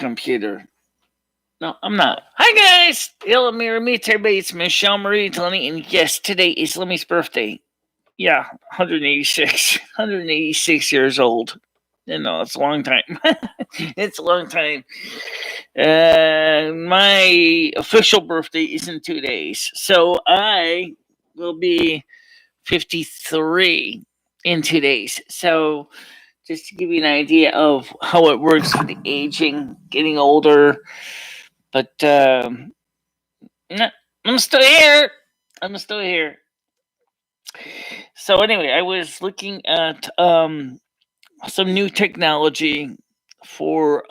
computer. No, I'm not. Hi guys! Hello, meet everybody. It's MicheleMarieDalene, and yes, today is Lumi's birthday. Yeah, 186. 186 years old. No, it's a long time. It's a long time. My official birthday is in 2 days. So I will be 53 in 2 days. So just to give you an idea of how it works with the aging, getting older. But I'm still here. I'm still here. So anyway, I was looking at some new technology for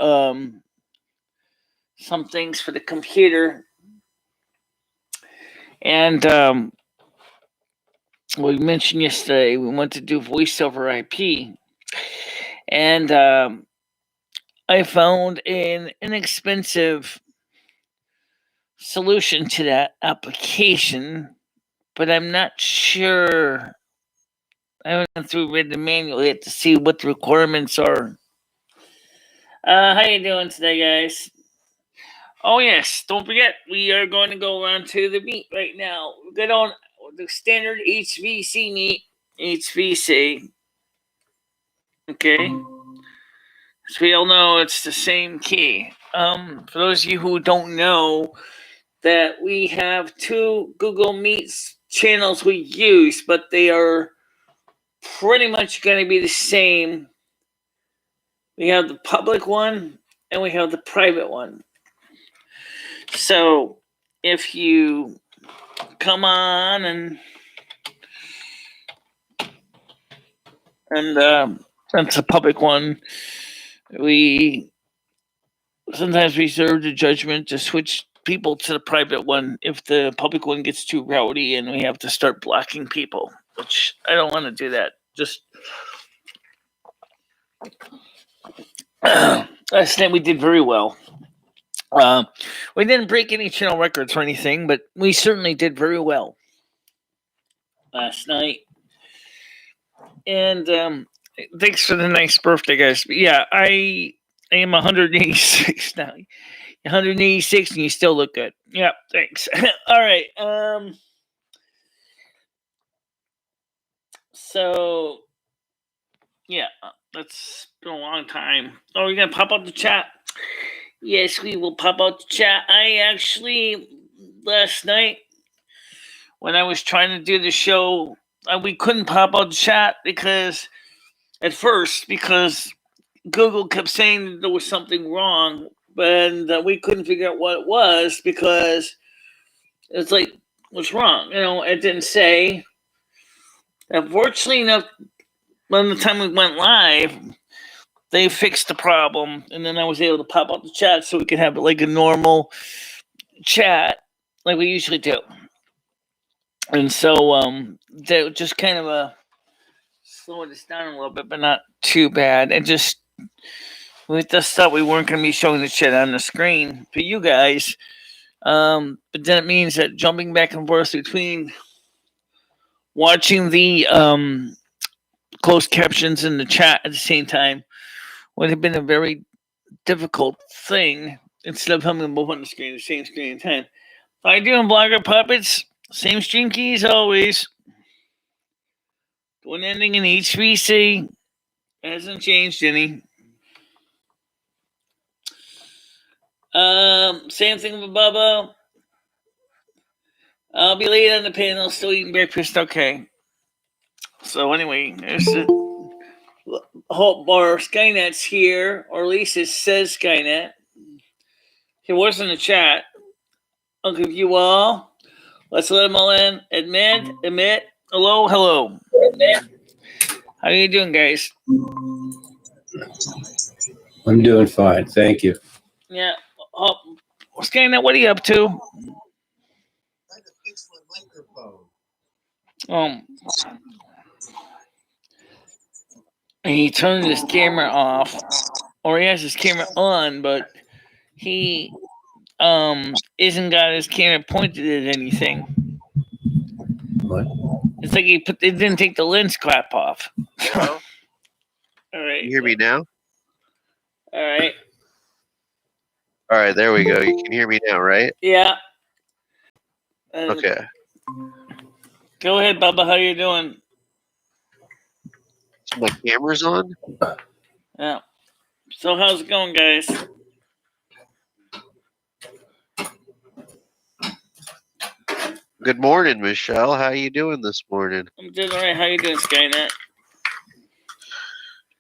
some things for the computer, and we mentioned yesterday we want to do voice over IP, and I found an inexpensive solution to that application, but I'm not sure. I went through read the manual yet to see what the requirements are. How you doing today, guys? Oh yes, don't forget we are going to go around to the meet right now. We get on the standard HVC meet. HVC. Okay. So we all know it's the same key. For those of you who don't know, that we have two Google Meets channels we use, but they are pretty much going to be the same. We have the public one and we have the private one. So if you come on and that's a public one, we sometimes reserve the judgment to switch people to the private one if the public one gets too rowdy and we have to start blocking people, which I don't want to do that. Just last night we did very well. We didn't break any channel records or anything, but we certainly did very well last night. And thanks for the nice birthday, guys. But yeah, I am 186 now. 186 and you still look good. Yeah, thanks. All right. So yeah, that's been a long time. Oh, we're gonna pop out the chat. Yes, we will pop out the chat. I actually last night when I was trying to do the show, we couldn't pop out the chat because at first because Google kept saying that there was something wrong, and we couldn't figure out what it was because it's like, what's wrong? It didn't say. Unfortunately enough, by the time we went live, they fixed the problem, and then I was able to pop out the chat so we could have like a normal chat like we usually do. And so that just kind of slowed us down a little bit, but not too bad. And just we just thought we weren't going to be showing the chat on the screen for you guys. But then it means that jumping back and forth between watching the closed captions in the chat at the same time would have been a very difficult thing instead of having them both on the screen, the same screen at the time. How you doing, Blogger Puppets? Same stream keys always. One ending in HVC. Hasn't changed any. Same thing with Bubba. I'll be late on the panel, still eating breakfast. Okay. So anyway, there's the Hope Bar Skynet's here, or at least it says Skynet. He was in the chat. I'll give you all. Let's let them all in. Admit. Hello. How you doing, guys? I'm doing fine, thank you. Yeah. Skynet, what are you up to? I had to fix my microphone. He turned his camera off, or he has his camera on, but he isn't got his camera pointed at anything. What? It's like it didn't take the lens cap off. Hello? All right. You hear me now? All right. All right, there we go. You can hear me now, right? Yeah. Okay. Go ahead, Bubba. How you doing? So my camera's on? Yeah. So how's it going, guys? Good morning, Michelle. How you doing this morning? I'm doing all right. How you doing, Skynet?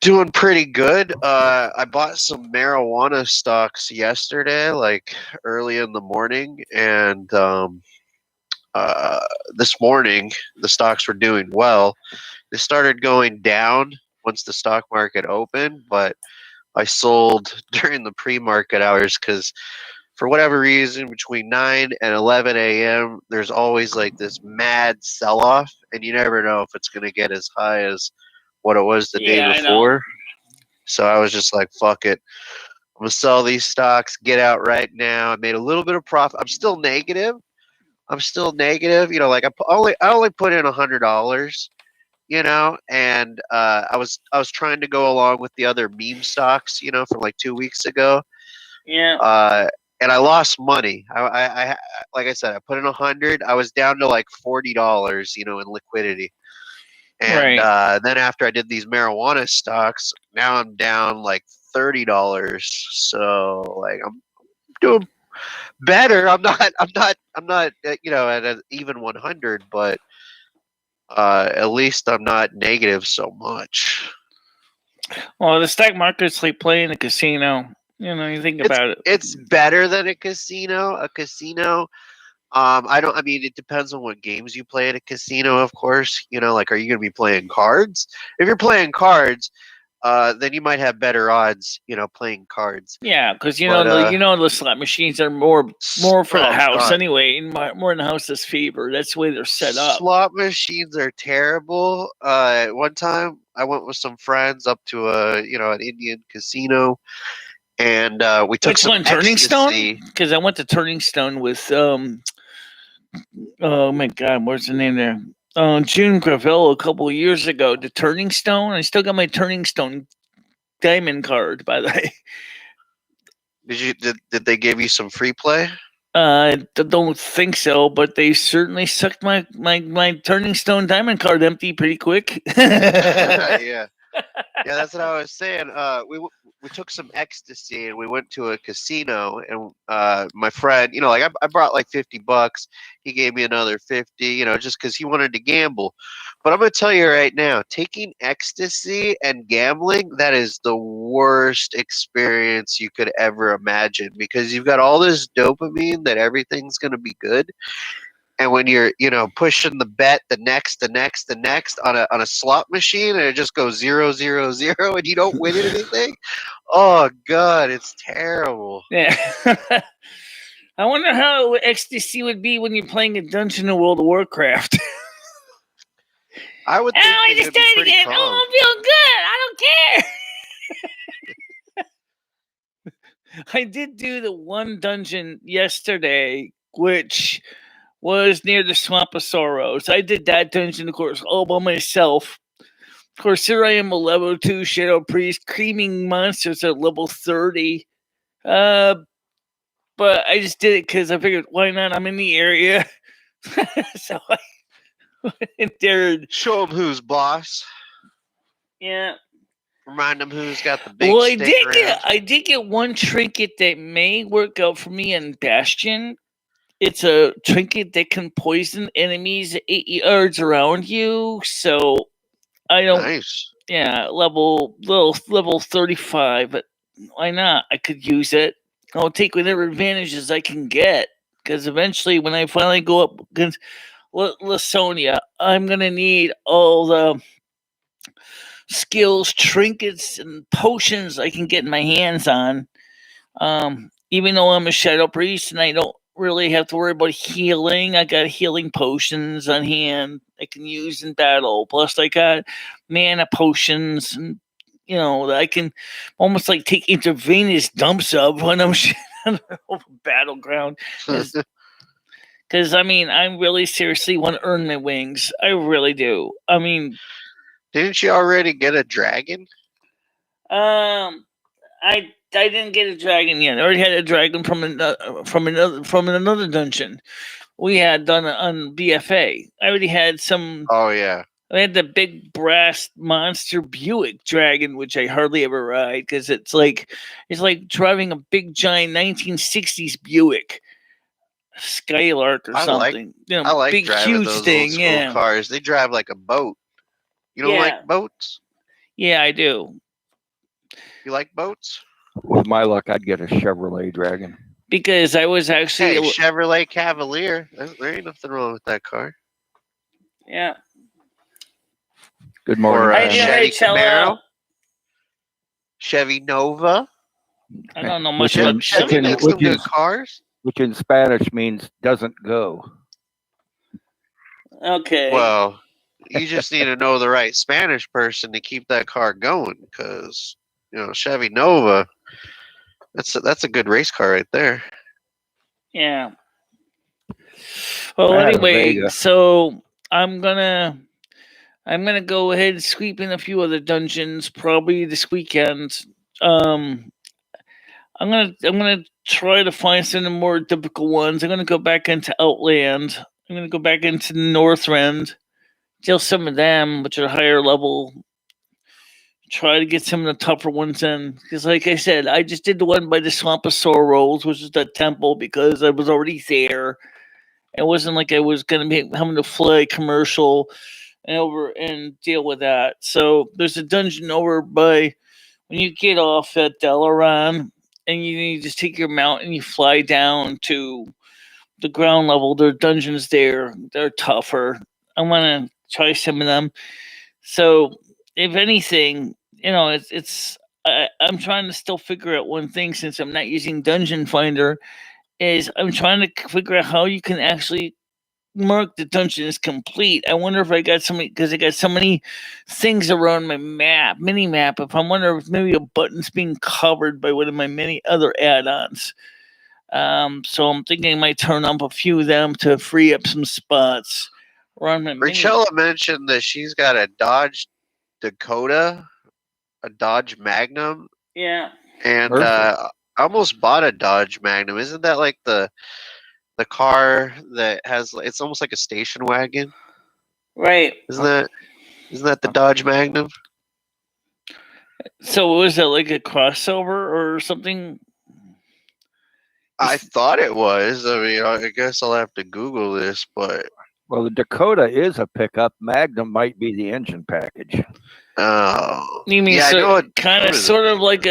Doing pretty good. I bought some marijuana stocks yesterday, like early in the morning, and this morning the stocks were doing well. They started going down once the stock market opened, but I sold during the pre-market hours because for whatever reason, between 9 and 11 a.m., there's always like this mad sell-off, and you never know if it's going to get as high as what it was the day before. So I was just like, fuck it. I'm going to sell these stocks, get out right now. I made a little bit of profit. I'm still negative. You know, like I only put in $100, you know, and I was trying to go along with the other meme stocks, you know, from like 2 weeks ago. Yeah. And I lost money. I like I said, I put in 100. I was down to like $40, you know, in liquidity. And then after I did these marijuana stocks, now I'm down like $30. So like I'm doing better. I'm not you know, at an even 100, but at least I'm not negative so much. Well, the stock market's like playing a casino. You know, you think about it. It's better than a casino. A casino, I mean, it depends on what games you play at a casino, of course. You know, like, are you going to be playing cards? If you're playing cards, then you might have better odds, you know, playing cards. Yeah, because the slot machines are more for the house anyway, and more in the house's favor. That's the way they're set up. Slot machines are terrible. One time I went with some friends up to an Indian casino, and we took some ecstasy. Turning Stone? Because I went to Turning Stone with oh my God, what's the name there? June Gravel a couple of years ago. The Turning Stone. I still got my Turning Stone diamond card, by the way. Did they give you some free play? I don't think so, but they certainly sucked my Turning Stone diamond card empty pretty quick. Yeah, that's what I was saying. We took some ecstasy and we went to a casino, and my friend, you know, like I brought like $50. He gave me another 50, you know, just because he wanted to gamble. But I'm gonna tell you right now, taking ecstasy and gambling, that is the worst experience you could ever imagine, because you've got all this dopamine that everything's gonna be good. And when you're, you know, pushing the bet, the next on a slot machine, and it just goes 0, 0, 0, and you don't win anything. Oh God, it's terrible. Yeah. I wonder how ecstasy would be when you're playing a dungeon in World of Warcraft. I would think I just died again. Calm. Oh, I feel good. I don't care. I did do the one dungeon yesterday, which was near the Swamp of Sorrows. I did that dungeon, of course, all by myself. Of course, here I am, a level 2 Shadow Priest, creaming monsters at level 30. But I just did it because I figured, why not? I'm in the area. So I dared. Show them who's boss. Yeah. Remind them who's got the big stick I did get one trinket that may work out for me in Bastion. It's a trinket that can poison enemies 8 yards around you. So I don't. Nice. Yeah, level 35. But why not? I could use it. I'll take whatever advantages I can get, because eventually, when I finally go up against Lasonia, I'm gonna need all the skills, trinkets, and potions I can get my hands on. Even though I'm a Shadow Priest and I don't really have to worry about healing, I got healing potions on hand I can use in battle. Plus, I got mana potions, and you know, I can almost like take intravenous dumps of when I'm on the battleground. Because I mean, I really seriously want to earn my wings. I really do. I mean, didn't you already get a dragon? I didn't get a dragon yet. I already had a dragon from another dungeon we had done on BFA. I already had some. Oh yeah. I had the big brass monster Buick dragon, which I hardly ever ride because it's like driving a big giant 1960s Buick Skylark or something. I like big driving huge those thing. old school Yeah, cars. They drive like a boat. You don't Yeah. like boats? yeah, I do. You like boats? With my luck, I'd get a Chevrolet Dragon. Because I was actually Hey, Chevrolet Cavalier. There ain't nothing wrong with that car. yeah. Good morning. Or I a do Chevy hate Cello. Camaro. Chevy Nova. I don't know much Which about in- Chevy which in- makes some which good is- cars. Which in Spanish means doesn't go. Okay. Well, you just need to know the right Spanish person to keep that car going, because Chevy Nova. That's a good race car right there. Yeah. Well, I had a anyway, Vega. so I'm gonna go ahead and sweep in a few other dungeons probably this weekend. I'm gonna try to find some of the more difficult ones. I'm gonna go back into Outland. I'm gonna go back into the Northrend, deal some of them, which are higher level. Try to get some of the tougher ones in, because, like I said, I just did the one by the Swamp of Sorrows, which is the temple, because I was already there. It wasn't like I was going to be having to fly commercial and deal with that. So there's a dungeon over by when you get off at Delaran, and you just take your mount and you fly down to the ground level. There are dungeons there. They're tougher. I want to try some of them. So if anything, I'm trying to still figure out one thing, since I'm not using Dungeon Finder, is I'm trying to figure out how you can actually mark the dungeon as complete. I wonder if I got so many, because I got so many things around my mini map. If I wonder if maybe a button's being covered by one of my many other add-ons. So I'm thinking I might turn up a few of them to free up some spots around my mini. Michelle mentioned that she's got a Dodge Dakota, a Dodge Magnum, Yeah. and Perfect. I almost bought a Dodge Magnum. Isn't that like the car that has? It's almost like a station wagon. Right. Isn't that the Dodge Magnum? So was that like a crossover or something? I thought it was. I mean, I guess I'll have to Google this, but Well, the Dakota is a pickup. Magnum might be the engine package. oh, You mean yeah, I know it kind of is. sort of like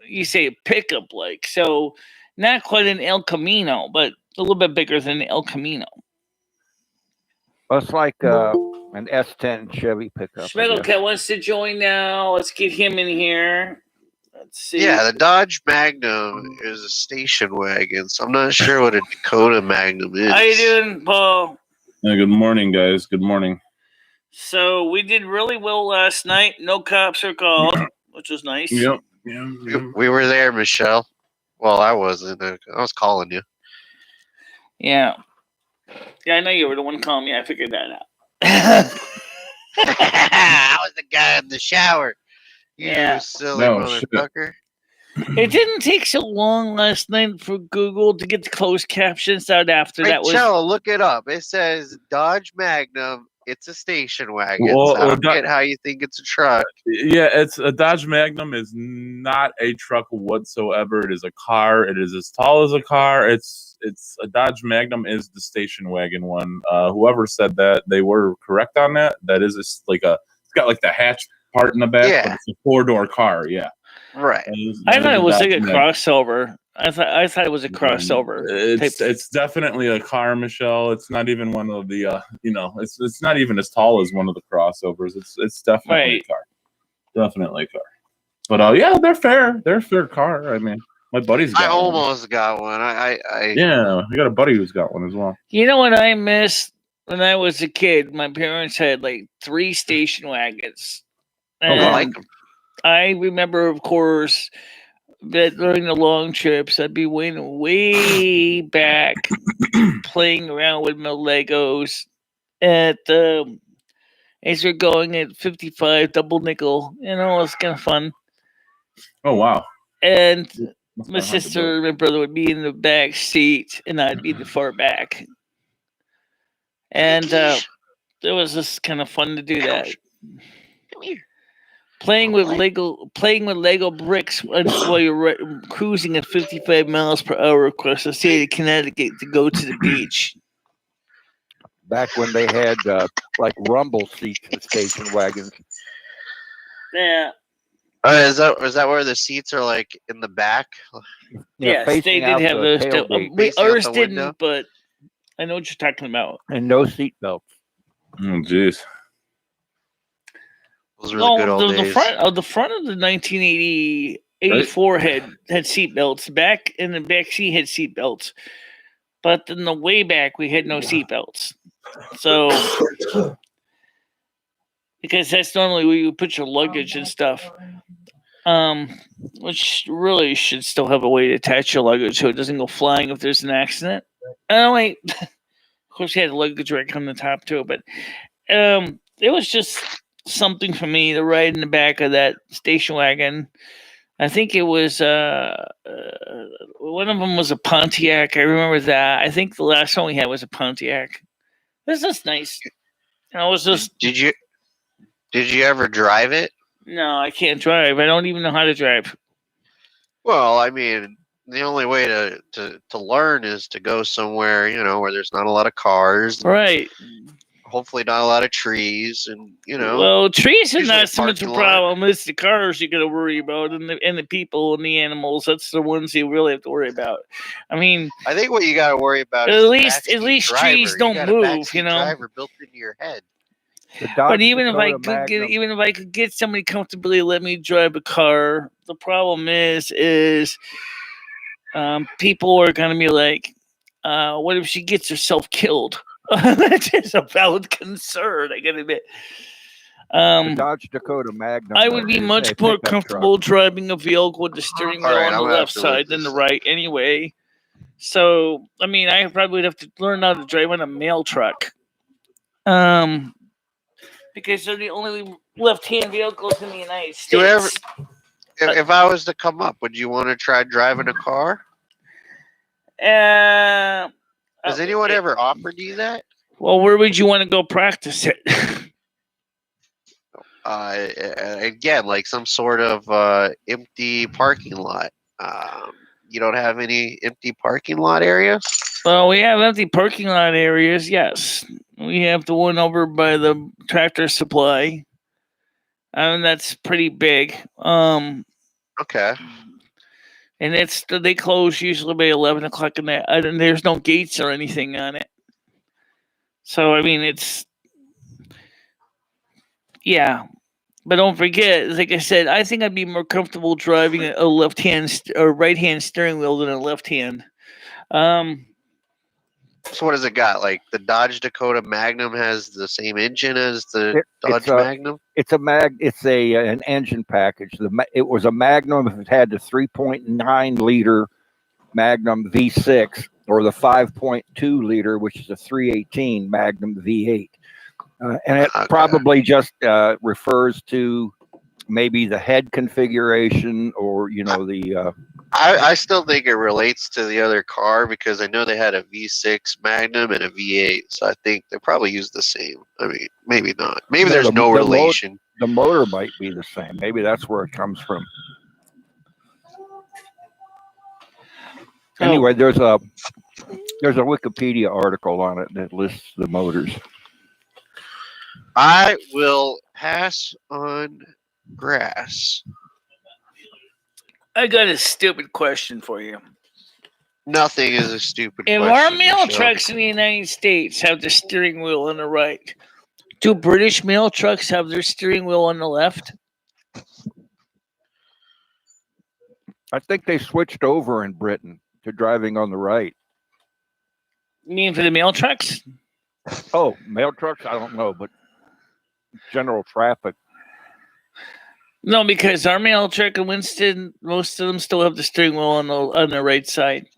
you say a pickup, like, so not quite an El Camino, but a little bit bigger than the El Camino. Well, it's like an S10 Chevy pickup. I guess. Schmegelcat wants to join now. Let's get him in here. Let's see. Yeah, the Dodge Magnum is a station wagon, so I'm not sure what a Dakota Magnum is. How you doing, Paul? Good morning, guys. Good morning. So we did really well last night. No cops are called, which was nice. Yep. We were there, Michelle. Well, I wasn't. I was calling you. Yeah. Yeah, I know you were the one calling me. I figured that out. I was the guy in the shower. You Yeah. silly No, shit. motherfucker. It didn't take so long last night for Google to get the closed captions out after that was. Michelle, look it up. It says Dodge Magnum. It's a station wagon. Well, so I don't Do- get how you think it's a truck. Yeah, it's a Dodge Magnum is not a truck whatsoever. It is a car. It is as tall as a car. It's a Dodge Magnum is the station wagon one. Whoever said that, they were correct on that. That is it's got like the hatch part in the back, Yeah. but it's a 4-door car. Yeah. Right. I thought it was like a Dodge Magnum. crossover. I thought it was a crossover. It's definitely a car, Michelle. It's not even one of the it's not even as tall as one of the crossovers. It's definitely Right. a car. Definitely a car. But yeah, they're fair. They're a fair car. I mean, my buddy's got I one. almost got one. Yeah, I got a buddy who's got one as well. You know what I missed when I was a kid? My parents had like 3 station wagons. Oh, I And like them. I remember, of course, that during the long trips, I'd be way back playing around with my Legos at as we're going at 55 double nickel. It's kind of fun. Oh wow. and Must my not have the sister and my brother would be in the back seat, and I'd be in the far back. And it was just kind of fun to do that. Come here. Playing with Lego bricks while you're cruising at 55 miles per hour across the state of Connecticut to go to the beach. Back when they had like rumble seats in station wagons. Yeah. Is that where the seats are like in the back? Yes, they facing did out have the those. Too. tailgate. Facing out Ours the window? didn't, but I know what you're talking about. And no seat belts. Oh, jeez. Those were the good old days. The front of the 1980 84 had seat belts. Back in the back seat had seat belts, but in the way back we had no seat belts. So because that's normally where you put your luggage and stuff. Which really should still have a way to attach your luggage so it doesn't go flying if there's an accident. Oh wait, of course you had the luggage rack on the top too, but it was just something for me to ride in the back of that station wagon. I think it was one of them was a Pontiac. I remember that. I think the last one we had was a Pontiac. This is nice. I was just. Did you ever drive it? No, I can't drive. I don't even know how to drive. Well, I mean, the only way to learn is to go somewhere, where there's not a lot of cars. Right. Hopefully not a lot of trees, and Well, trees are usually not so much a parking lot. problem. It's the cars you got to worry about, and the people and the animals. That's the ones you really have to worry about. I mean, I think what you got to worry about at is least driver. trees You don't got a move. backseat driver built into your head. But even if I could get somebody comfortably let me drive a car, the problem is people are going to be like, what if she gets herself killed? That is a valid concern, I gotta admit. The Dodge Dakota Magnum. I would be much more comfortable driving a vehicle with the steering wheel on the left side than the right anyway. So, I mean, I probably would have to learn how to drive on a mail truck. Because they're the only left-hand vehicles in the United States. If I was to come up, would you want to try driving a car? Has anyone ever offered you that? Well, where would you want to go practice it? Again, like some sort of empty parking lot. You don't have any empty parking lot areas? Well, we have empty parking lot areas, yes. We have the one over by the Tractor Supply. That's pretty big. Okay. And they close usually by 11 o'clock in the and there's no gates or anything on it. So, I mean, yeah. But don't forget, like I said, I think I'd be more comfortable driving a left-hand or right-hand steering wheel than a left-hand. So what has it got? Like the Dodge Dakota Magnum has the same engine as the Dodge Magnum? It's an engine package. It was a Magnum if it had the 3.9 liter Magnum V6 or the 5.2 liter, which is a 318 Magnum V8. And it probably just refers to maybe the head configuration or, the... I still think it relates to the other car because I know they had a V6 Magnum and a V8, so I think they probably use the same. I mean, maybe not. Maybe there's no relation. The motor might be the same. Maybe that's where it comes from. Anyway, there's a Wikipedia article on it that lists the motors. I will pass on grass. I got a stupid question for you. Nothing is a stupid question. If our mail trucks in the United States have the steering wheel on the right, do British mail trucks have their steering wheel on the left? I think they switched over in Britain to driving on the right. You mean for the mail trucks? Oh, mail trucks? I don't know, but general traffic. No, because our mail truck in Winston, most of them still have the steering wheel on the right side.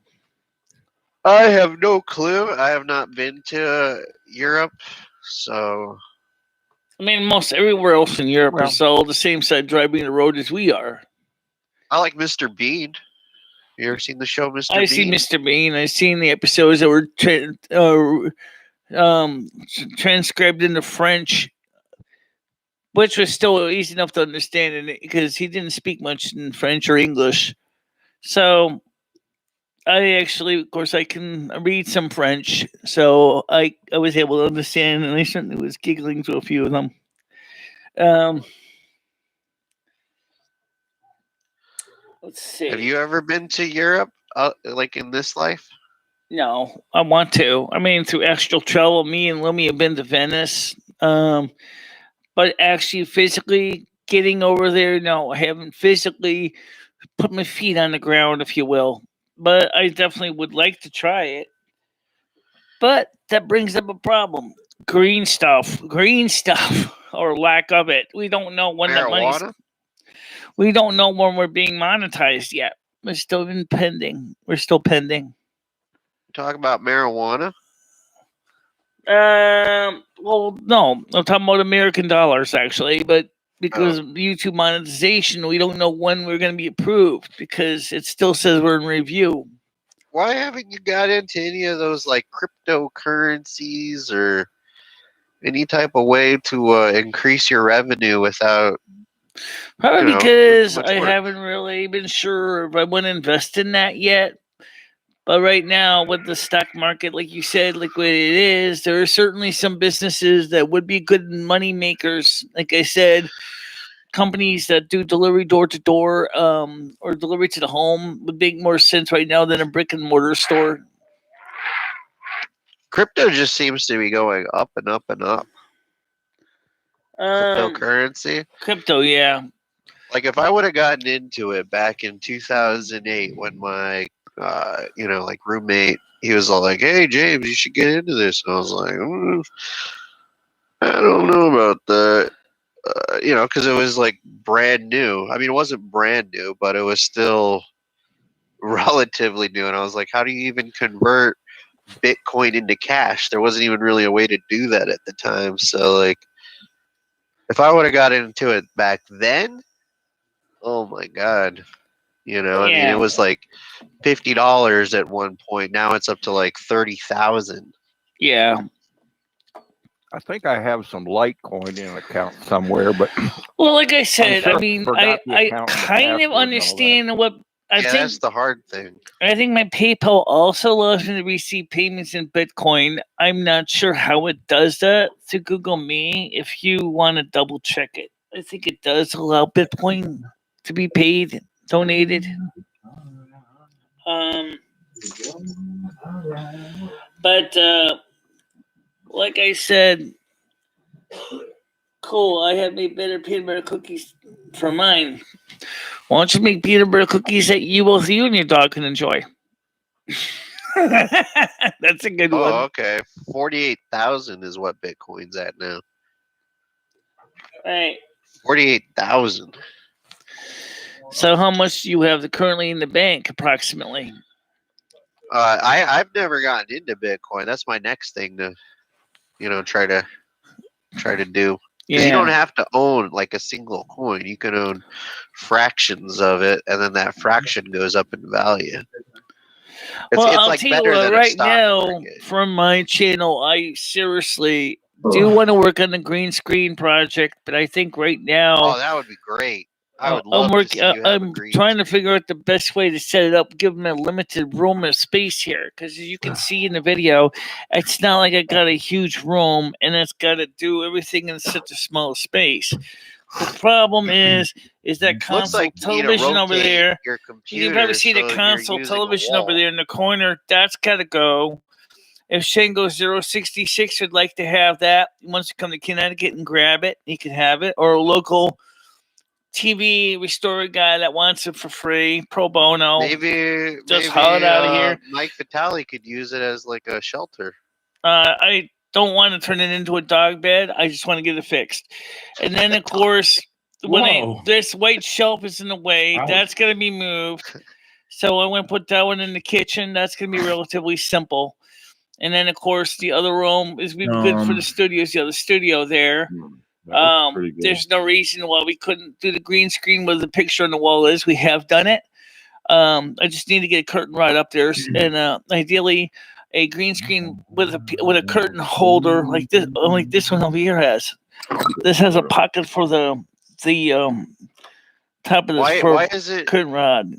I have no clue. I have not been to Europe, so. I mean, most everywhere else in Europe is all the same side driving the road as we are. I like Mr. Bean. You ever seen the show Mr. I Bean? see Mr. Bean. I've seen the episodes that were transcribed into French, which was still easy enough to understand because he didn't speak much in French or English. So I actually, of course, I can read some French, so I was able to understand, and I certainly was giggling to a few of them. Let's see. Have you ever been to Europe, like in this life? No, I want to. I mean, through astral travel, me and Lumi have been to Venice. But actually, physically getting over there, no, I haven't physically put my feet on the ground, if you will. But I definitely would like to try it. But that brings up a problem. Green stuff, or lack of it. We don't know when that money's. Marijuana? We don't know when we're being monetized yet. We're still pending. Talk about marijuana? Well, no, I'm talking about American dollars actually, but because of YouTube monetization, we don't know when we're going to be approved because it still says we're in review. Why haven't you got into any of those like cryptocurrencies or any type of way to increase your revenue without? Probably because I work. haven't really been sure if I want to invest in that yet. But right now, with the stock market, like you said, like what it is, there are certainly some businesses that would be good money makers. Like I said, companies that do delivery door to door, or delivery to the home would make more sense right now than a brick and mortar store. Crypto just seems to be going up and up and up. Cryptocurrency? Crypto, yeah. Like if I would have gotten into it back in 2008 when my like roommate, he was all like, "Hey James, you should get into this," and I was like, I don't know about that, because it was like brand new. I mean, it wasn't brand new, but it was still relatively new. And I was like, how do you even convert Bitcoin into cash? There wasn't even really a way to do that at the time. So like, if I would have got into it back then, oh my god. I mean, it was like $50 at one point. Now it's up to like 30,000. Yeah. I think I have some Litecoin in an account somewhere, but well, like I said, sure I mean, forgot the I account and the kind password of and all understand what I think. That's the hard thing. I think my PayPal also allows me to receive payments in Bitcoin. I'm not sure how it does that. So Google me if you want to double check it. I think it does allow Bitcoin to be paid, donated. But like I said, cool. I have made better peanut butter cookies for mine. Why don't you make peanut butter cookies that both you and your dog can enjoy? That's a good one. Oh, okay. 48,000 is what Bitcoin's at now. Right. 48,000. So how much do you have currently in the bank, approximately? I've never gotten into Bitcoin. That's my next thing to, try to do. Because you don't have to own like a single coin. You can own fractions of it, and then that fraction goes up in value. It's I'll like tell better you than right a stock now, market. from my channel, I seriously do want to work on the green screen project, but I think right now... Oh, that would be great. I would love to see you have I'm a green trying to screen. figure out the best way to set it up, give them a limited room of space here. Because as you can see in the video, it's not like I got a huge room and it's got to do everything in such a small space. The problem is that console like television over there. Your You can probably see the console television over there in the corner. That's got to go. If Shango 066 would like to have that, he wants to come to Connecticut and grab it, he can have it. Or a local TV restorer guy that wants it for free, pro bono. Maybe haul it out of here. Mike Vitale could use it as like a shelter. I don't want to turn it into a dog bed. I just want to get it fixed. And then, of course, this white shelf is in the way. That's going to be moved. So I'm going to put that one in the kitchen. That's going to be relatively simple. And then, of course, the other room is good for the studio. The other studio there. That's pretty good. There's no reason why we couldn't do the green screen where the picture on the wall is. We have done it. I just need to get a curtain rod up there, and ideally a green screen with a curtain holder like this one over here has. This has a pocket for the top of this Why is it curtain rod.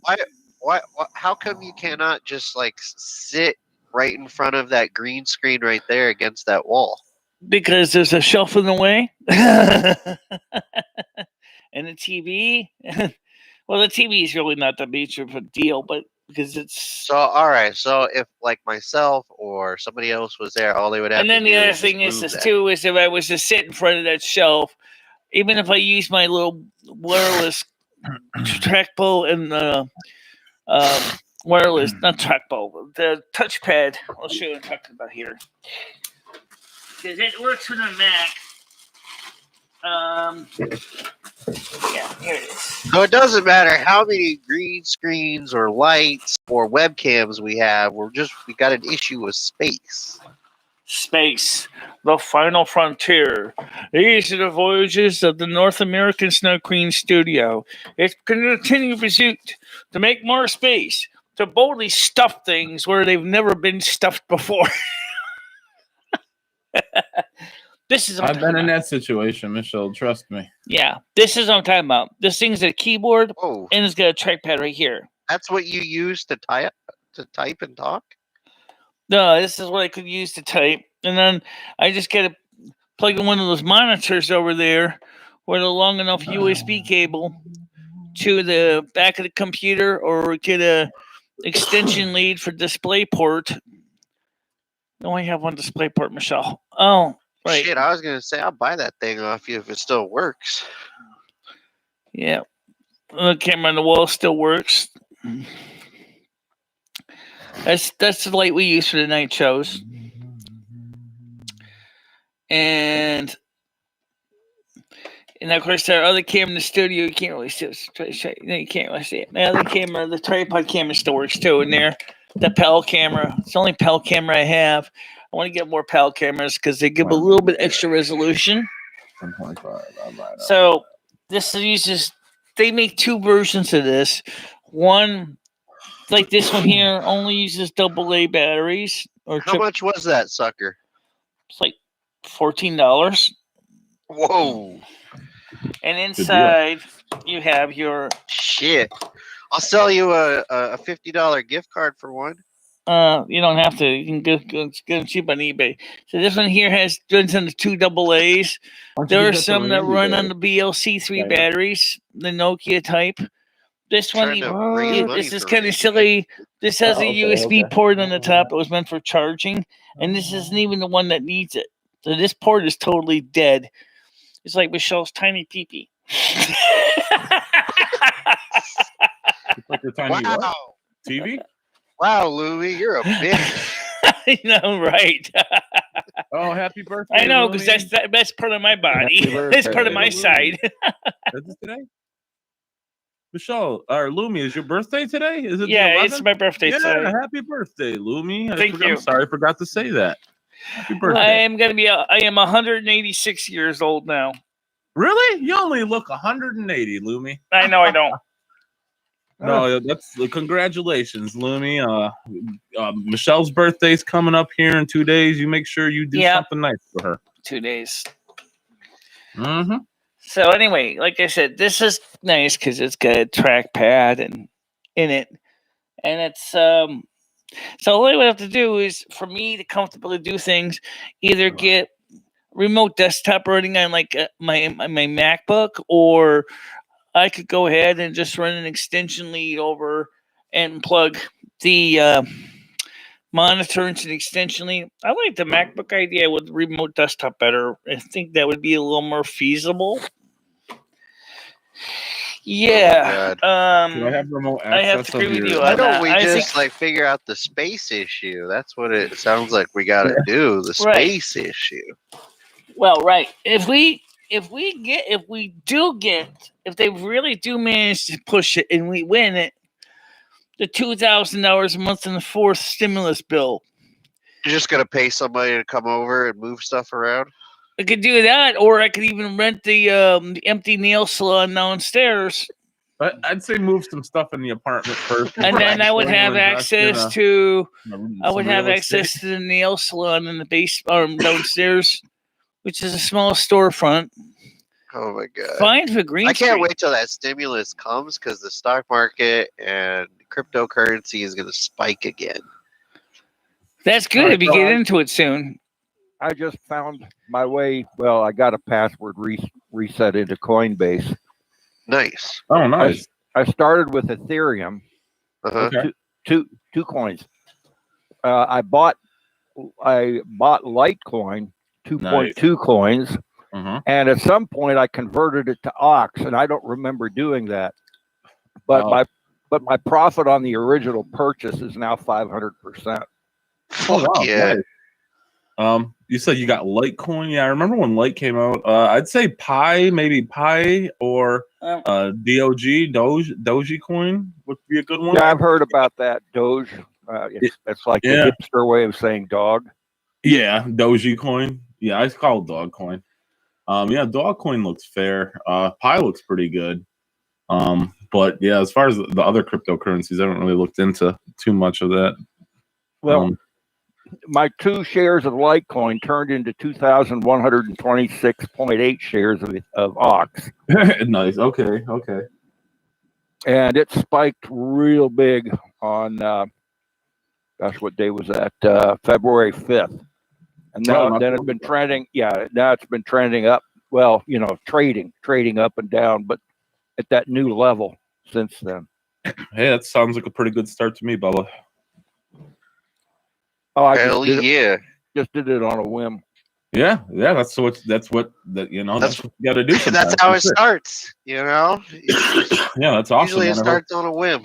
why how come you cannot just like sit right in front of that green screen right there against that wall? Because there's a shelf in the way. And the TV. Well, the TV is really not that much of a deal, but because it's So all right, so if like myself or somebody else was there, all they would have and then to the do other is thing just is move this that. too is if I was to sit in front of that shelf, even if I use my little wireless trackball and wireless, not trackball, the touchpad. I'll show you what I'm talking about here. Because it works with a Mac. Yeah, here it is. So it doesn't matter how many green screens or lights or webcams we have, we got an issue with space. Space, the final frontier. These are the voyages of the North American Snow Queen Studio. It's continued pursuit to make more space, to boldly stuff things where they've never been stuffed before. This is what I've been in that situation, Michelle. Trust me. Yeah, this is what I'm talking about. This thing's a keyboard, Oh, and it's got a trackpad right here. that's what you use to type and talk? No, this is what I could use to type, and then I just got to plug in one of those monitors over there with a long enough USB cable to the back of the computer, or get a extension lead for display port. I only have one display port, Michelle. Oh, right. Shit, I was gonna say I'll buy that thing off you if it still works. Yeah. The camera on the wall still works. That's the light we use for the night shows. And of course, our other camera in the studio, you can't really see it. No, you can't really see it. My other camera, the tripod camera, still works too in there. The PAL camera. It's the only PAL camera I have. I want to get more PAL cameras because they give a little bit extra resolution. 125. So this uses. They make two versions of this. One, like this one here, only uses AA batteries. How much was that sucker? It's like $14. Whoa. And inside you have your Shit. I'll sell you a $50 gift card for one. you don't have to. You can get them cheap on eBay. So this one here runs on the two AA's. There are some that run on the BLC3 batteries, the Nokia type. This one, this is kind of silly. This has a USB port on the top. It was meant for charging, and this isn't even the one that needs it. So this port is totally dead. It's like Michelle's tiny peepee. It's like your tiny what? TV? Wow, Louie, you're a bitch. I know, right? Oh, happy birthday! I know, because that's part of my body. That's part of my side. Is it today? Michelle, or Lumi, is your birthday today? Is it? Yeah, it's my birthday today. Happy birthday, Lumi. Thank you. I'm sorry, I forgot to say that. Happy birthday. I am 186 years old now. Really? You only look 180, Lumi. I know I don't. No, that's congratulations, Lumi. Michelle's birthday's coming up here in 2 days. You make sure you do something nice for her. 2 days. Mm-hmm. So anyway, like I said, this is nice because it's got a trackpad and in it, and it's so all I would have to do is for me to comfortably do things, either get remote desktop running on like my MacBook, or I could go ahead and just run an extension lead over and plug the monitor into the extension lead. I like the MacBook idea with remote desktop better. I think that would be a little more feasible. Yeah. Do I have remote access? I have to agree with you. Why don't we just figure out the space issue? That's what it sounds like we got to do. The space issue. Well, right. If they really do manage to push it and we win it, the $2,000 a month in the fourth stimulus bill. You're just gonna pay somebody to come over and move stuff around? I could do that, or I could even rent the empty nail salon downstairs, I'd say move some stuff in the apartment first. and then I would before you have invest in access to. I would some have real access estate. to the nail salon in the downstairs, which is a small storefront. Oh my god! Fine for Green I can't Street. wait till that stimulus comes because the stock market and cryptocurrency is going to spike again. That's good Alright, if you so get into it soon. I just found my way. Well, I got a password reset into Coinbase. Nice. Oh, nice. I started with Ethereum, Uh-huh. Okay. two coins. I bought Litecoin, 2.2 coins, and at some point I converted it to Ox, and I don't remember doing that. But my profit on the original purchase is now 500%. Fuck yeah. Nice. You said you got Litecoin. Yeah, I remember when Lite came out. I'd say maybe Pi or Dogecoin would be a good one. Yeah, I've heard about that Doge. It's like the hipster way of saying dog. Yeah, Dogecoin. Yeah, I call it Dogcoin. Yeah, Dogcoin looks fair. Pi looks pretty good. But yeah, as far as the other cryptocurrencies, I haven't really looked into too much of that. Well, my 2 shares of Litecoin turned into 2,126.8 shares of Ox. Nice. Okay. And it spiked real big on, gosh, what day was that? February 5th. And then it's been trending. Yeah, now it's been trending up. Well, trading up and down, but at that new level since then. Hey, that sounds like a pretty good start to me, Bubba. Oh, I Hell yeah. Just did it on a whim. Yeah, that's what you got to do. That's how it starts, Yeah, that's awesome. Usually it starts on a whim.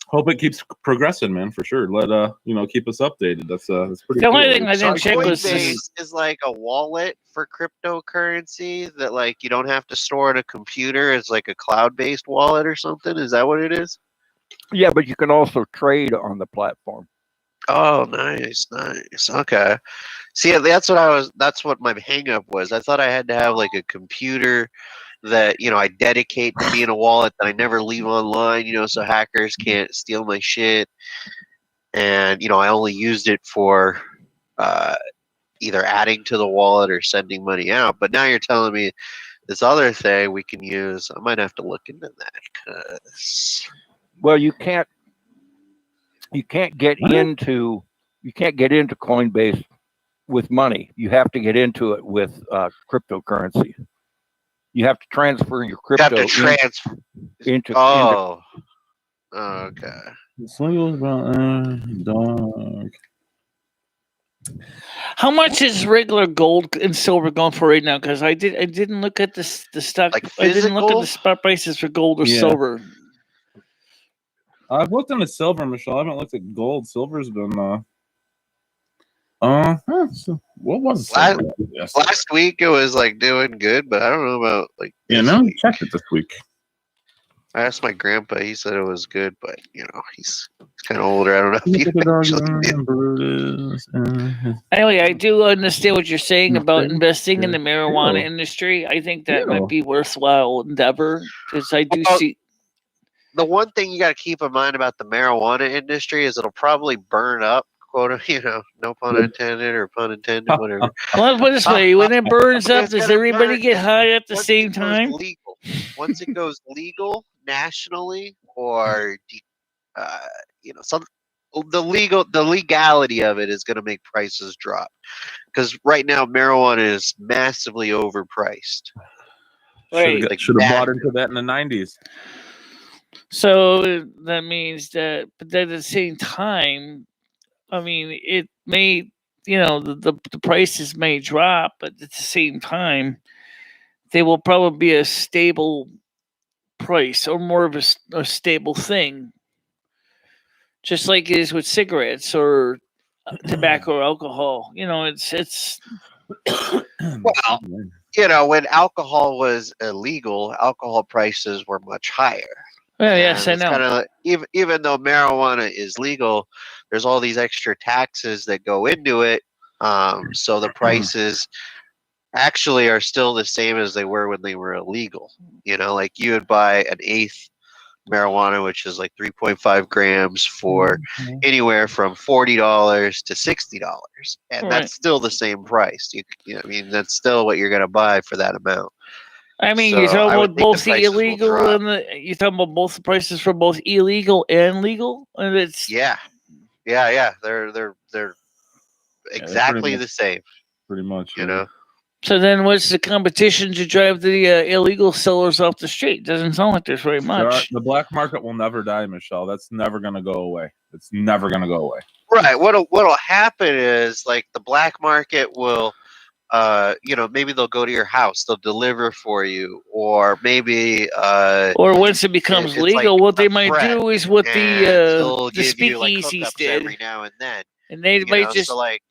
Hope it keeps progressing, man, for sure. Let keep us updated. That's pretty The cool. only thing I didn't check was Coinbase is like a wallet for cryptocurrency that like you don't have to store on a computer. It's like a cloud-based wallet or something. Is that what it is? Yeah, but you can also trade on the platform. Oh, nice. Okay. See, that's what my hang up was. I thought I had to have like a computer that, I dedicate to being a wallet that I never leave online, so hackers can't steal my shit. And, I only used it for either adding to the wallet or sending money out. But now you're telling me this other thing we can use. I might have to look into that. Well, you can't get into Coinbase with money. You have to get into it with cryptocurrency. You have to transfer your crypto into. Oh, okay. How much is regular gold and silver going for right now? Because I didn't look at the stock. Like I didn't look at the spot prices for gold or silver. I've looked into silver, Michelle. I haven't looked at gold. Silver's been what was silver? Last week it was like doing good, but I don't know about like. Yeah, no, check it this week. I asked my grandpa. He said it was good, but he's kind of older. I don't know if Anyway, I do understand what you're saying about investing in the marijuana industry. I think that might be worthwhile endeavor because I do see. The one thing you got to keep in mind about the marijuana industry is it'll probably burn up. Quote, no pun intended or pun intended, whatever. Well, put it this way: when it burns up, does everybody get high at the same time? Once it goes legal nationally, or the legality of it is going to make prices drop. Because right now, marijuana is massively overpriced. Right, should have bought into that in the 90s. So that means that, but at the same time, I mean, it may, the prices may drop, but at the same time, they will probably be a stable price or more of a stable thing. Just like it is with cigarettes or tobacco or alcohol. It's well, when alcohol was illegal, alcohol prices were much higher. Well, yes, I know. Kinda, even though marijuana is legal, there's all these extra taxes that go into it. So the prices actually are still the same as they were when they were illegal. Like you would buy an eighth marijuana, which is like 3.5 grams, for anywhere from $40 to $60, and Right. that's still the same price. That's still what you're going to buy for that amount. I mean, So you're talking I would about think the both the prices will illegal drop. and you're talking about both the prices for both illegal and legal, and it's Yeah. They're exactly much- the same. Pretty much. So then, what's the competition to drive the illegal sellers off the street? Doesn't sound like there's very much. The black market will never die, Michelle. That's never going to go away. It's never going to go away. Right. What'll happen is like the black market will, maybe they'll go to your house, they'll deliver for you, or maybe Or once it becomes it's legal, like what they a might threat, do is what and the they'll give you like speakeasies hookups did, every now and then. and they might just So like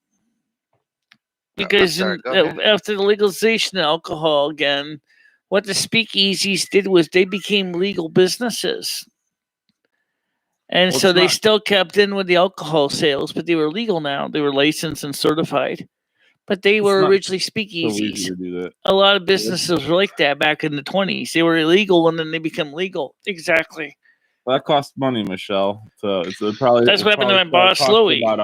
because sorry, go ahead. after the legalization of alcohol again, what the speakeasies did was they became legal businesses. And Well, so it's they not- still kept in with the alcohol sales, but they were legal now. They were licensed and certified. But they were not originally So easy speakeasies. to do that. A lot of businesses were like that back in the 20s. They were illegal and then they become legal. Exactly. Well, that costs money, Michelle. So it's probably That's what happened to my boss, costs Louie. about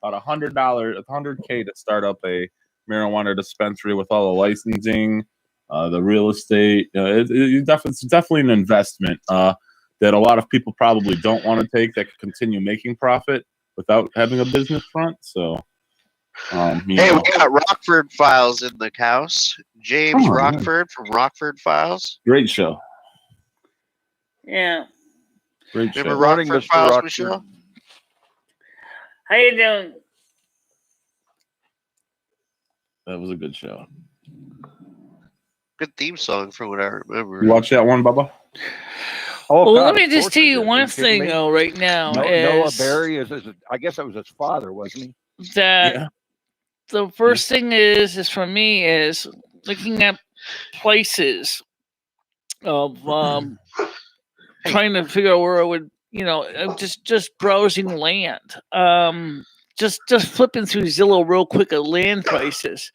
$100, $100K to start up a marijuana dispensary with all the licensing, the real estate. It's definitely an investment that a lot of people probably don't want to take that could continue making profit without having a business front. So, We got Rockford Files in the house. James Oh, Rockford from Rockford Files. great show. Yeah. Great Remember show. Morning, Rockford Mr. Files, Rockford. Michelle? How you doing? That was a good show. Good theme song from what I remember. You watch that one, Bubba? Oh, Well, God, let me of just course tell I you did. Are one you kidding thing, me? though, right now. Noah is Berry I guess that was his father, wasn't he? that Yeah. the first thing is for me is looking at places of trying to figure out where I would, just browsing land. Just flipping through Zillow real quick at land prices.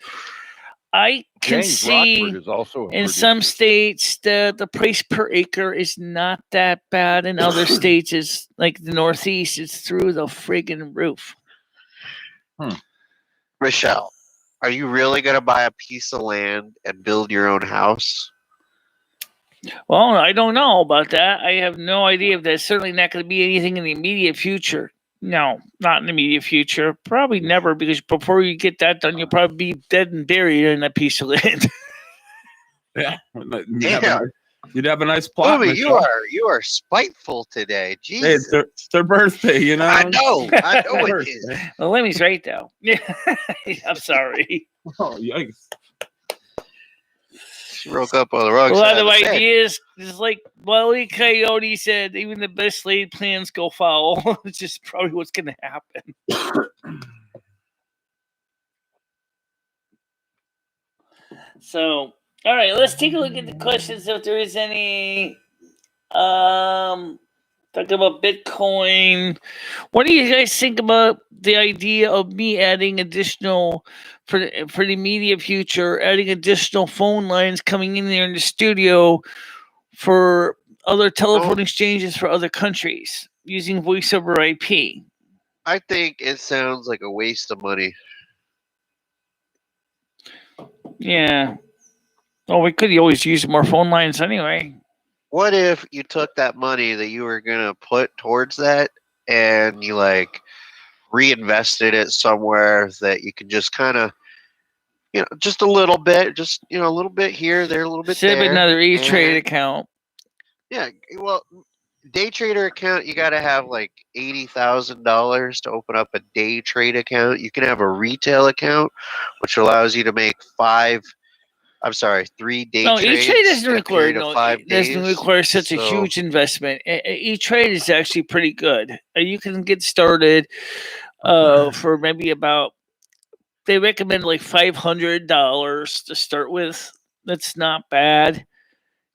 I can James see Rockford is also a in some producer. states the price per acre is not that bad. In other states, it's like the Northeast, it's through the friggin' roof. Michelle, are you really going to buy a piece of land and build your own house? Well, I don't know about that. I have no idea if that's certainly not going to be anything in the immediate future. No, not in the immediate future. Probably never, because before you get that done, you'll probably be dead and buried in that piece of land. Yeah. Yeah. You'd have a nice plot. Lumi, Michelle. you are spiteful today. Hey, Jesus. it's their birthday, you know. I know it is. Well, Lemmy's right, though. Yeah, I'm sorry. Oh, yikes. She broke up on the wrong A side lot of the bed. ideas, just like Wile E. Coyote said, even the best laid plans go foul. It's just probably what's going to happen. So, all right, let's take a look at the questions if there is any. Talking about Bitcoin. What do you guys think about the idea of me adding additional for the immediate future, adding additional phone lines coming in there in the studio for other telephone exchanges for other countries using voice over IP? I think it sounds like a waste of money. Yeah. Oh, we could always use more phone lines anyway. What if you took that money that you were going to put towards that and you like reinvested it somewhere that you could just kind of, just a little bit, just, a little bit here, there, a little bit Set up there. another E-Trade account. Yeah, well, day trader account, you got to have like $80,000 to open up a day trade account. You can have a retail account, which allows you to make 3 day No, trades. E-Trade doesn't in a require period of 5 days. doesn't require such a huge investment. E-Trade is actually pretty good. You can get started for maybe about, they recommend like $500 to start with. That's not bad.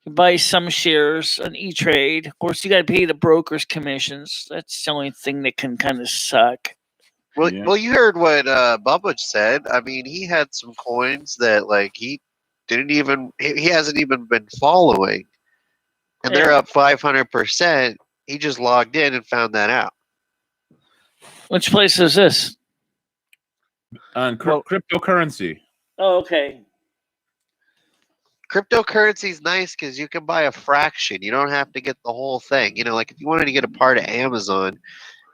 You buy some shares on E-Trade. Of course, you got to pay the broker's commissions. That's the only thing that can kind of suck. Well, Yeah. well, you heard what Bubba said. I mean, he had some coins that like he hasn't even been following, and they're Yeah. up 500%. He just logged in and found that out. Which place is this? On cryptocurrency. Oh, okay. Cryptocurrency is nice because you can buy a fraction. You don't have to get the whole thing. You know, like if you wanted to get a part of Amazon,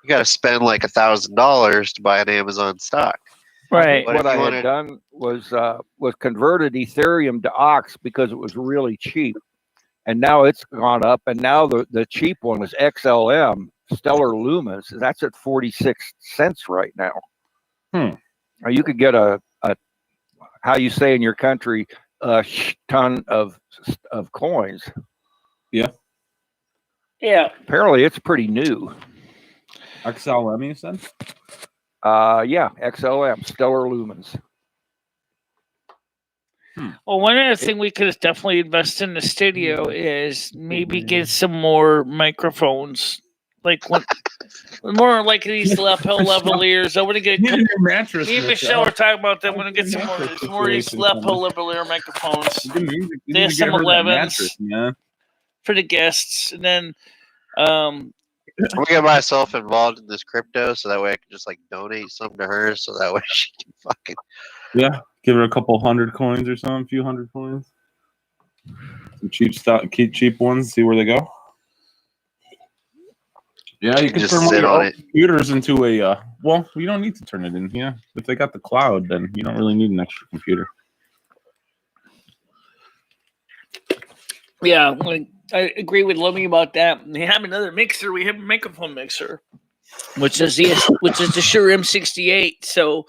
you got to spend like $1,000 to buy an Amazon stock. Right. But What if you I wanted- had done was converted Ethereum to Ox because it was really cheap, and now it's gone up. And now the cheap one is XLM, Stellar Lumens. That's at 46 cents right now. Hmm. Or you could get a how you say in your country, a ton of coins. Yeah. Apparently, it's pretty new. XLM, you said? Yeah, XLM, Stellar Lumens. Well, one other thing we could definitely invest in the studio is maybe get some more microphones. Like more like these lapel lavaliers. I want to get. You need a new mattress. Me and Michelle were talking about that. I want to get some more of these lapel lavalier microphones. You need There's to get some her that 11s. mattress, man. For the guests, and then I'm gonna get myself involved in this crypto so that way I can just like donate some to her so that way she can fucking Yeah, give her a couple hundred coins or something, a few hundred coins. Some cheap stuff, cheap ones. See where they go. Yeah, you can just turn one sit of on your it. computers into a. Well, you don't need to turn it in. Yeah, if they got the cloud, then you don't really need an extra computer. yeah, I agree with Lumi about that. We have another mixer. We have a microphone mixer, which is the Shure M68. So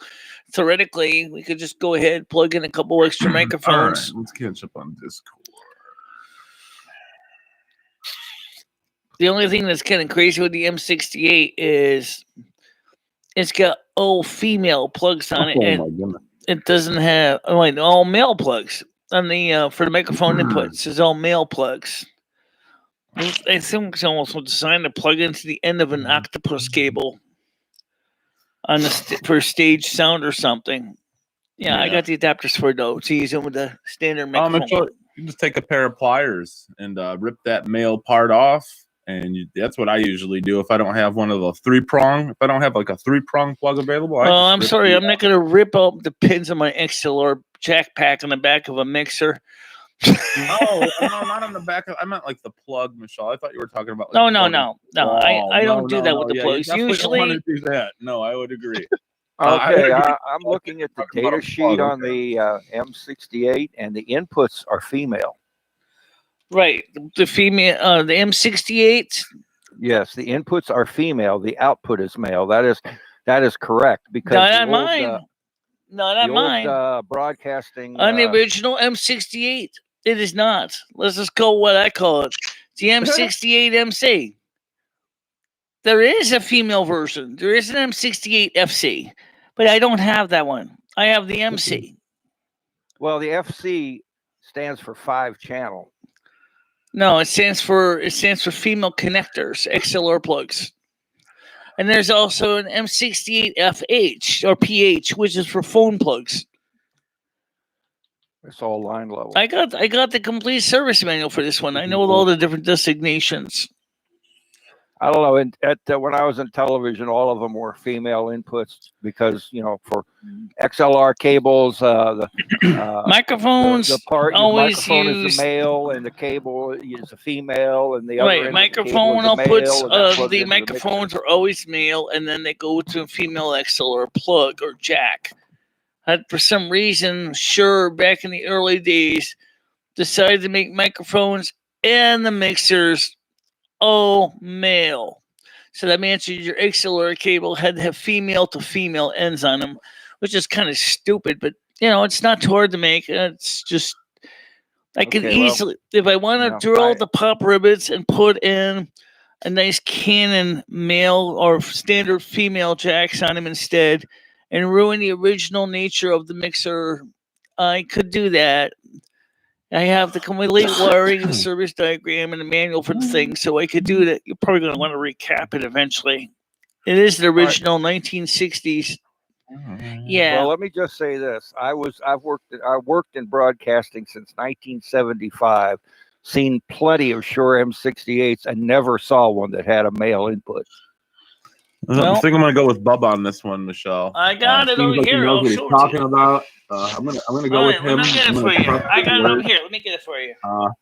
theoretically, we could just go ahead plug in a couple extra All right, microphones. let's catch up on Discord. The only thing that's kind of crazy with the M68 is it's got all female plugs on it, Oh and my goodness! it doesn't have all male plugs on the for the microphone inputs. It's all male plugs. I think it's almost designed to plug into the end of an octopus cable on the for stage sound or something. Yeah, I Yeah. got the adapters for those to use them with the standard microphone. Mitchell, you just take a pair of pliers and rip that male part off, and that's what I usually do if I don't have one of the 3-prong. If I don't have like a 3-prong plug available, I'm sorry, I'm not going to rip out the pins of my XLR jack pack on the back of a mixer. No, not on the back. I meant like the plug, Michelle. I thought you were talking about. No. Like, I don't do that with the yeah, plugs. You definitely don't Usually, want to do that. No, I would agree. Okay, I'm looking at the Talking about data a sheet plug, on the M68, and the inputs are female. right? The female, the M68. Yes, the inputs are female. The output is male. That is correct because Not the on old, mine. Not on mine. Broadcasting On the original M68, it is not. Let's just go what I call it. The M68 MC. There is a female version. There is an M68 FC, but I don't have that one. I have the MC. Well, the FC stands for 5-channel. No, it stands for female connectors, XLR plugs. And there's also an M68 FH or PH, which is for phone plugs. It's all line level. I got the complete service manual for this one. I know all the different designations. I don't know. When I was in television, all of them were female inputs because for XLR cables, the microphones the always microphone use is a male, and the cable is a female, and the other right end microphone of the cable is a male, and that outputs. plugs The into microphones mixer. are always male, and then they go to a female XLR plug or jack. For some reason, Shure back in the early days decided to make microphones and the mixers all male. So that means your XLR cable had to have female to female ends on them, which is kind of stupid, but it's not too hard to make. It's just I can easily, if I want to drill the pop rivets and put in a nice Canon male or standard female jacks on them instead, and ruin the original nature of the mixer, I could do that. I have the complete wiring, the service diagram, and the manual for the thing, so I could do that. You're probably going to want to recap it eventually. It is the original 1960s. Yeah. Well, let me just say this: I worked in broadcasting since 1975. Seen plenty of Shure M68s, and never saw one that had a male input. I think I'm gonna go with Bubba on this one, Michelle. I got it over Seems like he here. knows I'll what he's show it to talking you. about. I'm gonna go with him. Let me get it I'm for gonna you. trust I his got it word. over here. Let me get it for you. I'm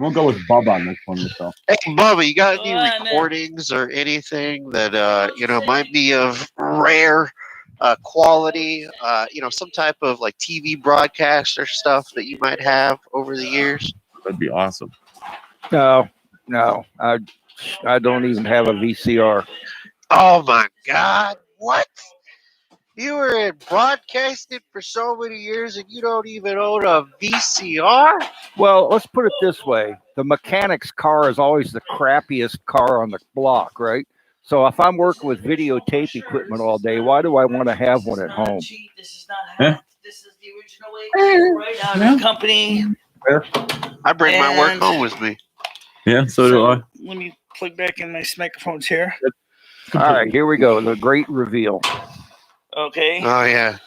gonna go with Bubba on this one, Michelle. Hey, Bubba, you got any Man. recordings or anything that might be of rare quality? Some type of like TV broadcast or stuff that you might have over the years. That'd be awesome. No, I don't even have a VCR. Oh my God! What? You were in broadcasting for so many years and you don't even own a VCR? Well, let's put it this way: the mechanic's car is always the crappiest car on the block, right? So if I'm working with videotape equipment all day, why do I want to have one at home? This is not Yeah. This is the original way. Right out of the company. I bring my work home with me. Yeah, so do I. Let me plug back in my microphones here. All right, here we go. The great reveal. Okay. Oh yeah.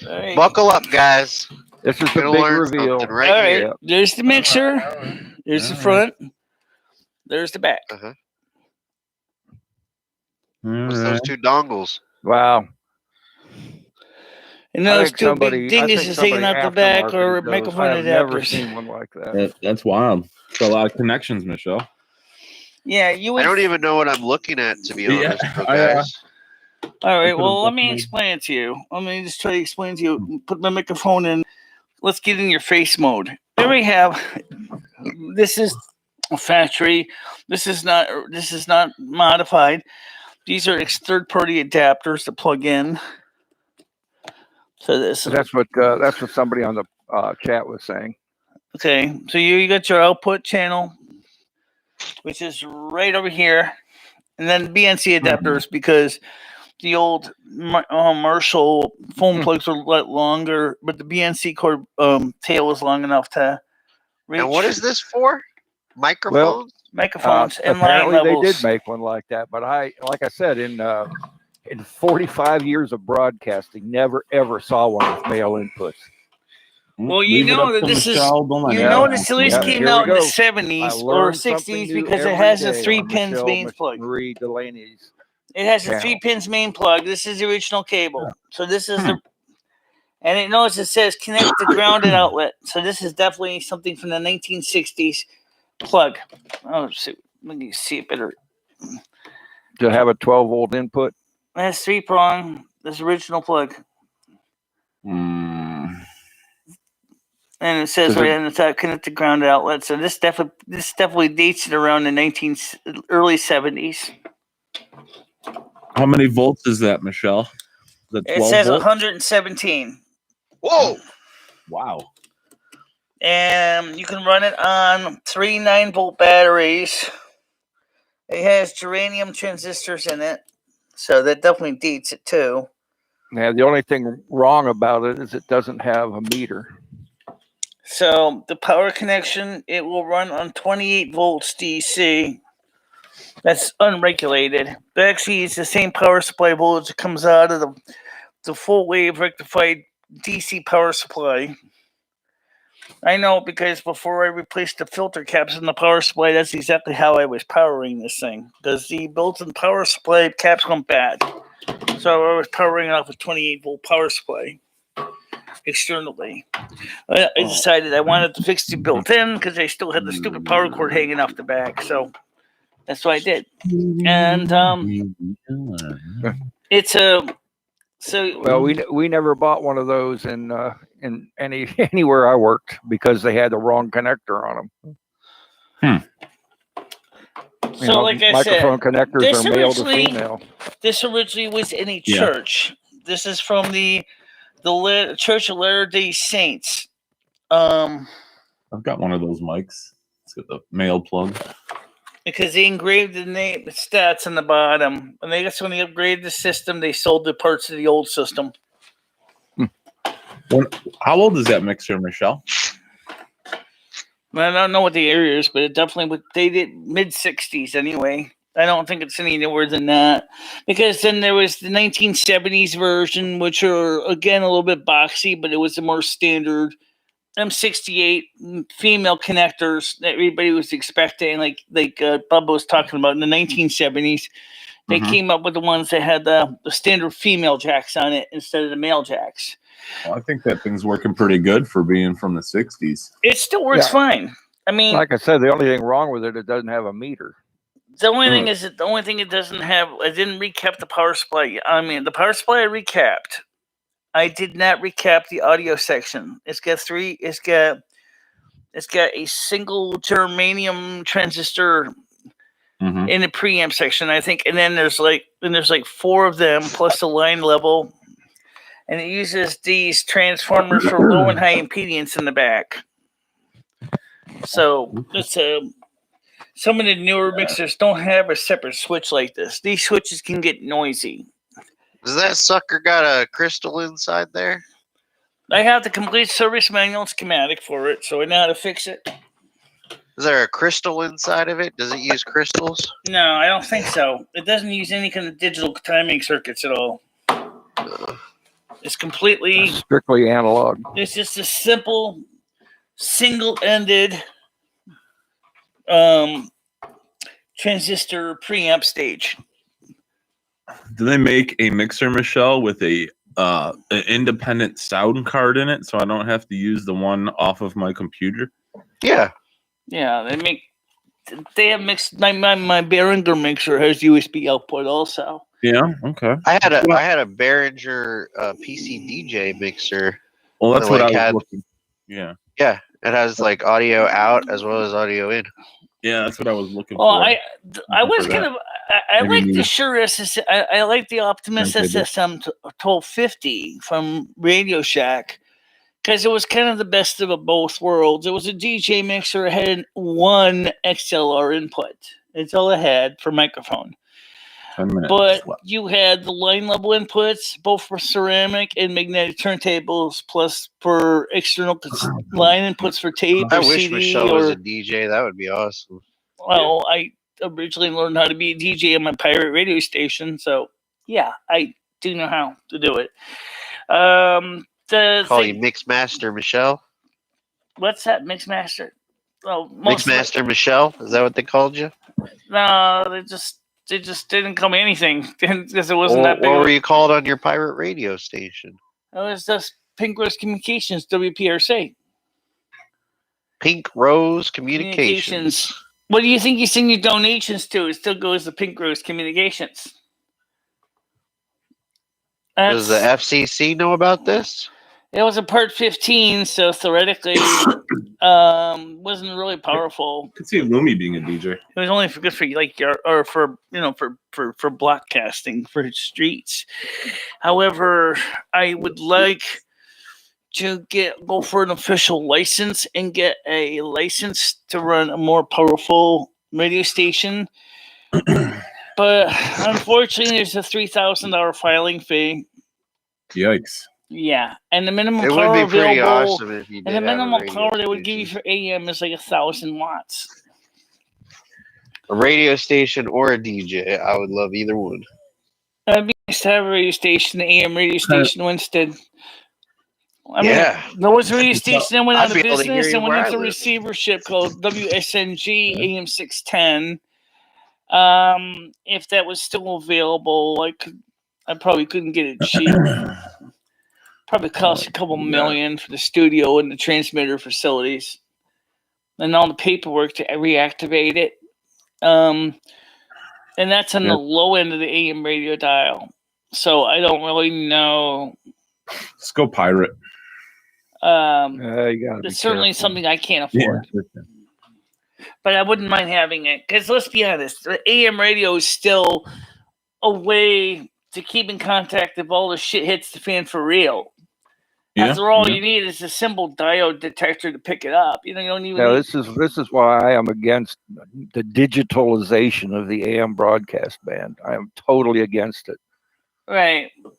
All right. Buckle up, guys. This is the Gonna big learn reveal. something right All right. here. There's the mixer. There's the front. There's the back. Uh-huh. All What's those right. two dongles? Wow. And I those think two somebody- big I think dingus is taking somebody out the back aftermarketed or those. microphone I've never adapters. seen one like that. That's wild. It's a lot of connections, Michelle. Yeah, you would. I don't even know what I'm looking at, to be Yeah, honest, though, I, guys. All right. could've Well, let me definitely- explain it to you. Let me just try to explain to you. Put my microphone in. Let's get in your face mode. There we have. This is a factory. This is not modified. These are third-party adapters to plug in. So this. So that's what somebody on the chat was saying. Okay. So you got your output channel, which is right over here, and then BNC adapters because the old Marshall phone plugs are a lot longer, but the BNC cord tail is long enough to reach. And what is this for? Microphones? Microphones and line Apparently they levels. did make one like that, but like I said, in 45 years of broadcasting, never ever saw one with male inputs. Well, you Leave it know up that to this is. Michelle. Don't let You me know know. this at least Yeah, came here out we in the go. I 70s or learn something 60s new because it every has a day 3 on pins mains plug. MicheleMarieDalene's. It has a channel. 3 pins main plug. This is the original cable. So this is the. And it notice it says connect to grounded outlet. So this is definitely something from the 1960s plug. Oh, shoot. Let me see it better. To have a 12-volt input. That's 3-prong. This original plug. Mm. And it says right on the top, connect to grounded outlet. So this definitely dates it around the early 70s. How many volts is that, Michelle? Is that It 12 says volts? 117. Whoa! Wow. And you can run it on 3 9-volt batteries. It has germanium transistors in it. So that definitely dates it too. Yeah, the only thing wrong about it is it doesn't have a meter. So the power connection, it will run on 28 volts DC. That's unregulated. But actually, it's the same power supply voltage that comes out of the full wave rectified DC power supply. I know because before I replaced the filter caps in the power supply, that's exactly how I was powering this thing. Because the built-in power supply caps went bad. So I was powering it off with 28-volt power supply externally. I decided I wanted to fix the built-in because I still had the stupid power cord hanging off the back. So that's what I did. And it's a... So Well, we never bought one of those in anywhere I worked because they had the wrong connector on them. So, like I said, microphone connectors are male to female. This originally was in a church. This is from the Church of Latter-day Saints. I've got one of those mics. It's got the male plug. Because they engraved the name stats on the bottom. And they guess when they upgraded the system, they sold the parts of the old system. How old is that mixer, Michelle? I don't know what the area is, but it definitely was dated mid-60s anyway. I don't think it's any newer than that. Because then there was the 1970s version, which are, again, a little bit boxy, but it was a more standard M68 female connectors that everybody was expecting, like Bubba was talking about in the 1970s. They came up with the ones that had the standard female jacks on it instead of the male jacks. Well, I think that thing's working pretty good for being from the 60s. It still works fine. I mean, like I said, the only thing wrong with it doesn't have a meter. The only thing is that the only thing it doesn't have, I didn't recap the power supply. I mean, the power supply I recapped. I did not recap the audio section. It's got a single germanium transistor in the preamp section, I think, and then there's like 4 of them plus the line level, and it uses these transformers for low and high impedance in the back. So it's some of the newer mixers don't have a separate switch like this. These switches can get noisy. Does that sucker got a crystal inside there? I have the complete service manual schematic for it, so I know how to fix it. Is there a crystal inside of it? Does it use crystals? No, I don't think so. It doesn't use any kind of digital timing circuits at all. It's completely... strictly analog. It's just a simple, single-ended transistor preamp stage. Do they make a mixer, Michelle, with an independent sound card in it, so I don't have to use the one off of my computer? Yeah. Yeah, they have mixed. My Behringer mixer has USB output also. Yeah. Okay. I had a Behringer PC DJ mixer. Well, that's that, what like, I was looking. Yeah. Yeah, it has like audio out as well as audio in. Yeah, that's what I was looking Well, for. I was kind of I Maybe like the need- Shure SS. I like the Optimus Okay, SSM 1250 from Radio Shack because it was kind of the best of both worlds. It was a DJ mixer. It had one XLR input. It's all it had for microphone. 10 minutes But left. you had the line level inputs, both for ceramic and magnetic turntables, plus for external line inputs for tape I or wish CD. Michelle was a DJ. That would be awesome. Well, I originally learned how to be a DJ on my pirate radio station, so yeah, I do know how to do it. Call you Mix Master Michelle. What's that, Mixmaster? Well, Mix Master Michelle. Is that what they called you? No, they just didn't call me anything because it wasn't that big. What were you called on your pirate radio station? It was just Pink Rose Communications, WPRC. Pink Rose Communications. What do you think you send your donations to? It still goes to Pink Rose Communications. Does the FCC know about this? It was a part 15, so theoretically, wasn't really powerful. I could see Lumi being a DJ. It was only good for like for broadcasting for streets. However, I would like to go for an official license and get a license to run a more powerful radio station. But unfortunately, there's a $3,000 filing fee. Yikes. Yeah, and the minimum It power would be pretty available, awesome if you did. and the have a minimum radio power they would give you station. for AM is like 1,000 watts. A radio station or a DJ. I would love either one. It'd be nice to have a radio station, an AM radio station, instead. I mean, Yeah. there was a radio station that went I'd out of be able to hear business you and where went I into live. receivership called WSNG AM 610. If that was still available, I probably couldn't get it cheap. Probably cost a couple million for the studio and the transmitter facilities, and all the paperwork to reactivate it. And that's on the low end of the AM radio dial. So I don't really know. Let's go pirate. You gotta be It's certainly careful. something I can't afford. But I wouldn't mind having it because let's be honest, the AM radio is still a way to keep in contact if all the shit hits the fan for real. Yeah, After all, yeah. you need is a simple diode detector to pick it up. You don't even. Now, need... this is why I am against the digitalization of the AM broadcast band. I am totally against it. Right. I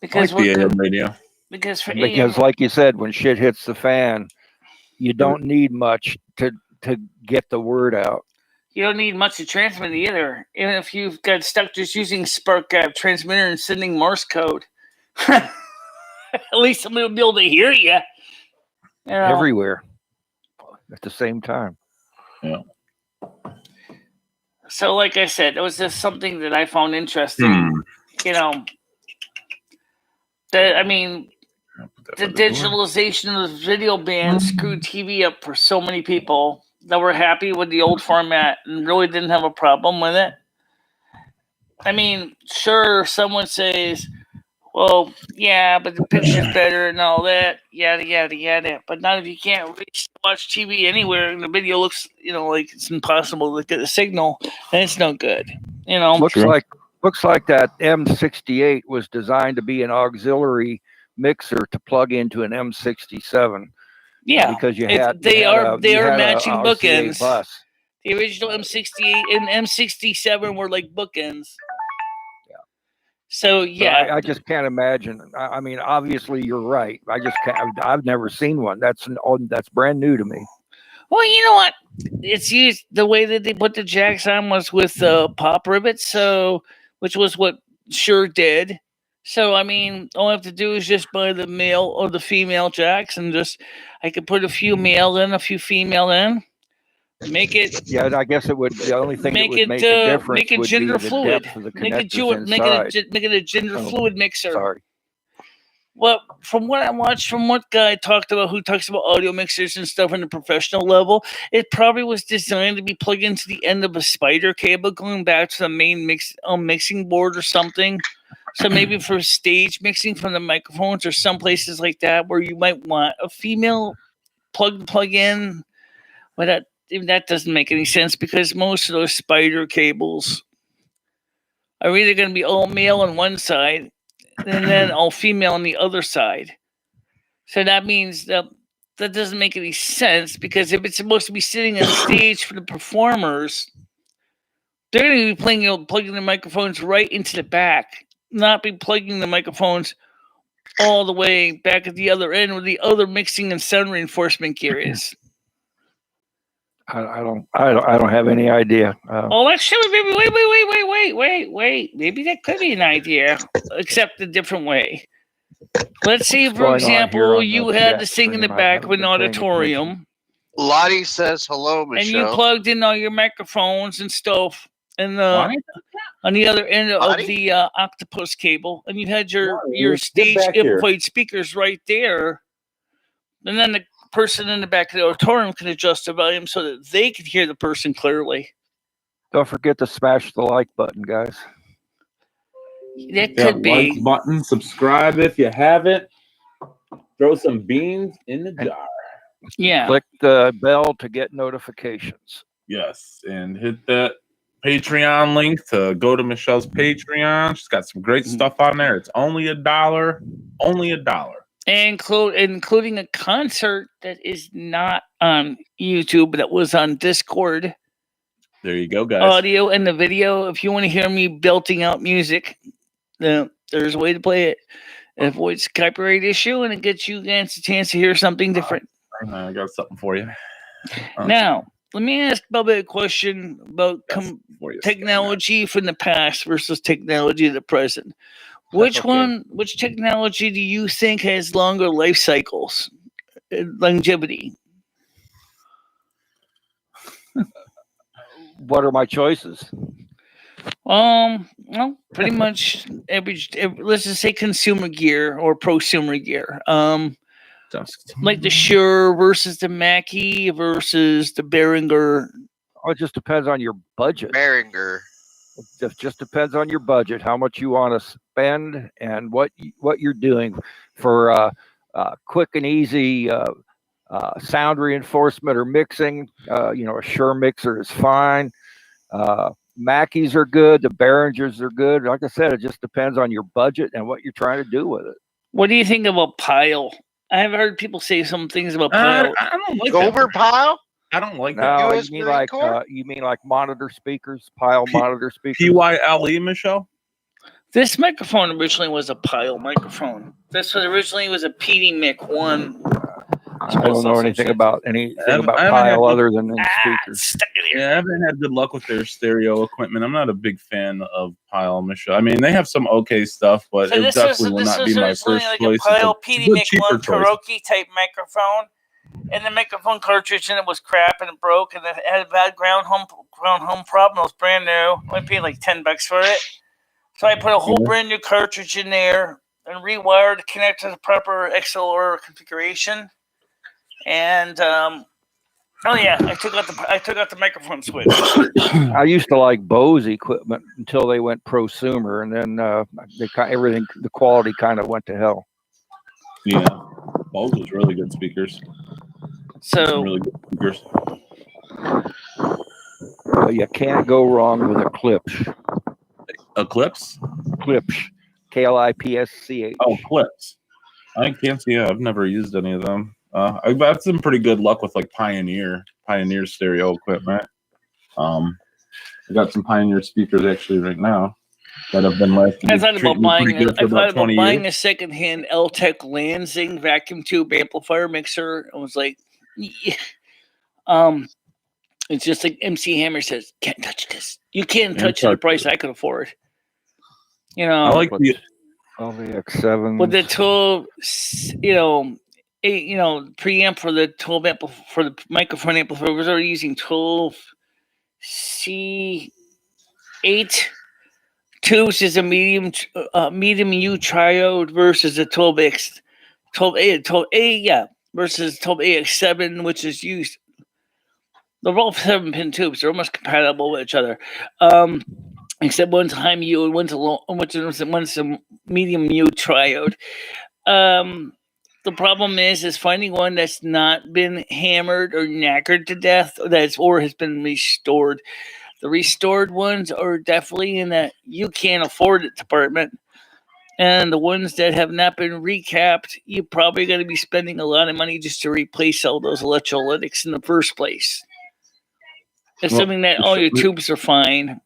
Because like the AM radio. Because like you said, when shit hits the fan, you don't need much to get the word out. You don't need much to transmit either. Even if you've got stuck just using Spark transmitter and sending Morse code, at least somebody will be able to hear you. Everywhere at the same time. Yeah. So, like I said, it was just something that I found interesting. You know, I mean, the digitalization of the video band screwed TV up for so many people that were happy with the old format and really didn't have a problem with it. I mean, sure, someone says, well, yeah, but the picture's better and all that, yada, yada, yada. But not if you can't watch TV anywhere and the video looks, like it's impossible to get a signal, and it's no good. Looks like that M68 was designed to be an auxiliary mixer to plug into an M67. Yeah, because they are matching bookends. Bus. The original M68 and M67 were like bookends. Yeah. So yeah, I just can't imagine. I mean, obviously you're right. I just can't. I've never seen one. That's brand new to me. Well, you know what? It's used the way that they put the jacks on was with pop rivets, which was what Shure did. So, I mean, all I have to do is just buy the male or the female jacks and I could put a few male in, a few female in, make it. Yeah, I guess it would. The only thing that would make a difference make it would gender be the fluid. depth of the Make it a gender fluid mixer. Sorry. Well, from what I watched, from what guy talked about, who talks about audio mixers and stuff on the professional level, it probably was designed to be plugged into the end of a spider cable going back to the main mixing board or something. So maybe for stage mixing from the microphones or some places like that where you might want a female plug in. But that doesn't make any sense because most of those spider cables are either going to be all male on one side and then all female on the other side. So that means that doesn't make any sense because if it's supposed to be sitting on stage for the performers, they're going to be plugging the microphones right into the back, not be plugging the microphones all the way back at the other end where the other mixing and sound reinforcement gear is. I don't have any idea. Actually, wait. Maybe that could be an idea, except a different way. Let's say, for example, you had to sing in the back of an auditorium. Lottie says hello, Michelle. And you plugged in all your microphones and stuff on the other end of the octopus cable, and you had your stage amplified speakers right there. And then the person in the back of the auditorium can adjust the volume so that they can hear the person clearly. Don't forget to smash the like button, guys. That could be. Like button, subscribe if you haven't. Throw some beans in the jar. Yeah. Click the bell to get notifications. Yes, and hit that Patreon link to go to Michelle's Patreon. She's got some great stuff on there. It's only $1. Only $1. Including a concert that is not on YouTube, but that was on Discord. There you go, guys. Audio and the video. If you want to hear me belting out music, there's a way to play it. It avoids copyright issue, and it gets you guys a chance to hear something different. I got something for you. Now, let me ask Bubba a question about technology from the past versus technology of the present. Which technology do you think has longer life cycles, longevity? What are my choices? Well, pretty much let's just say consumer gear or prosumer gear. Like the Shure versus the Mackie versus the Behringer. Oh, it just depends on your budget. Behringer. It just depends on your budget, how much you want to spend, and what you're doing for quick and easy sound reinforcement or mixing. A Shure mixer is fine. Mackies are good. The Behringers are good. Like I said, it just depends on your budget and what you're trying to do with it. What do you think about Pile? I've heard people say some things about Pile. I don't like Gober Pile? I don't like that. US You mean like monitor speakers, Pile monitor speakers? PYLE, Michelle? This microphone originally was a Pile microphone. This was originally a PD Mic 1. I don't know anything about Pile other than in speakers. Stuck in Yeah, I haven't had good luck with their stereo equipment. I'm not a big fan of Pile, Michelle. I mean, they have some okay stuff, but So it definitely will not be my first like choice. a Pile It's a PD good, Mic cheaper 1 choice. karaoke type microphone, and the microphone cartridge in it was crap and it broke, and it had a bad ground home problem. It was brand new. I only paid like $10 for it. So I put a whole brand new cartridge in there and rewired to connect to the proper XLR configuration. And I took out the microphone switch. I used to like Bose equipment until they went prosumer, and then the quality kind of went to hell. Yeah, Bose was really good speakers. So really good speakers. But you can't go wrong with Eclipse. Eclipse? Eclipse. Klipsch. Oh, Clips. I can't see. Yeah, I've never used any of them. I've had some pretty good luck with like Pioneer stereo equipment. I got some Pioneer speakers actually right now that have been lasting. I thought about buying a secondhand L-Tech Lansing vacuum tube amplifier mixer. I was like, yeah. It's just like MC Hammer says, can't touch this. You can't touch it at a price I could afford. You know, I like the X7 with the 12, preamp for the 12 amp for the microphone amplifier. Was already using 12 C8 tubes is a medium U triode versus a 12X 12A versus 12AX7, which is used. They're both 7-pin tubes. They're almost compatible with each other. Except one's high mu and one's a medium mu triode. The problem is finding one that's not been hammered or knackered to death, or has been restored. The restored ones are definitely in that you can't afford it department. And the ones that have not been recapped, you're probably going to be spending a lot of money just to replace all those electrolytics in the first place. Assuming that all your tubes are fine.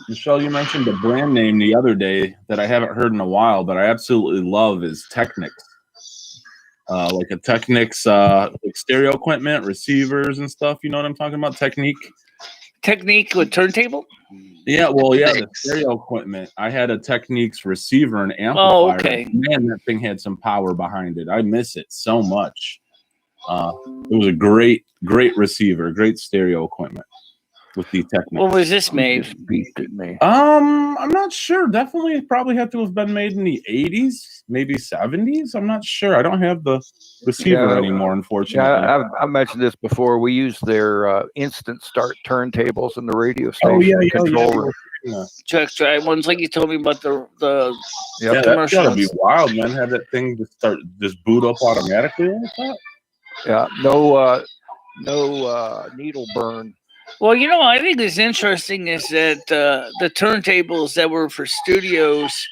Michelle, you mentioned a brand name the other day that I haven't heard in a while, but I absolutely love is Technics. Like a Technics, like stereo equipment, receivers and stuff. You know what I'm talking about? Technique with turntable? Yeah, well, yeah, the stereo equipment. I had a Techniques receiver and amplifier. Oh, okay. Man, that thing had some power behind it. I miss it so much. It was a great receiver, great stereo equipment with the Technics. What was this made? I'm not sure. Definitely probably had to have been made in the 80s, maybe 70s. I'm not sure. I don't have the receiver anymore, unfortunately. Yeah, I mentioned this before. We use their instant start turntables in the radio station controller. Check drive ones like you told me about the that's gotta be wild, man. Have that thing just boot up automatically like that? Yeah, no needle burn. Well, I think it's interesting is that the turntables that were for studios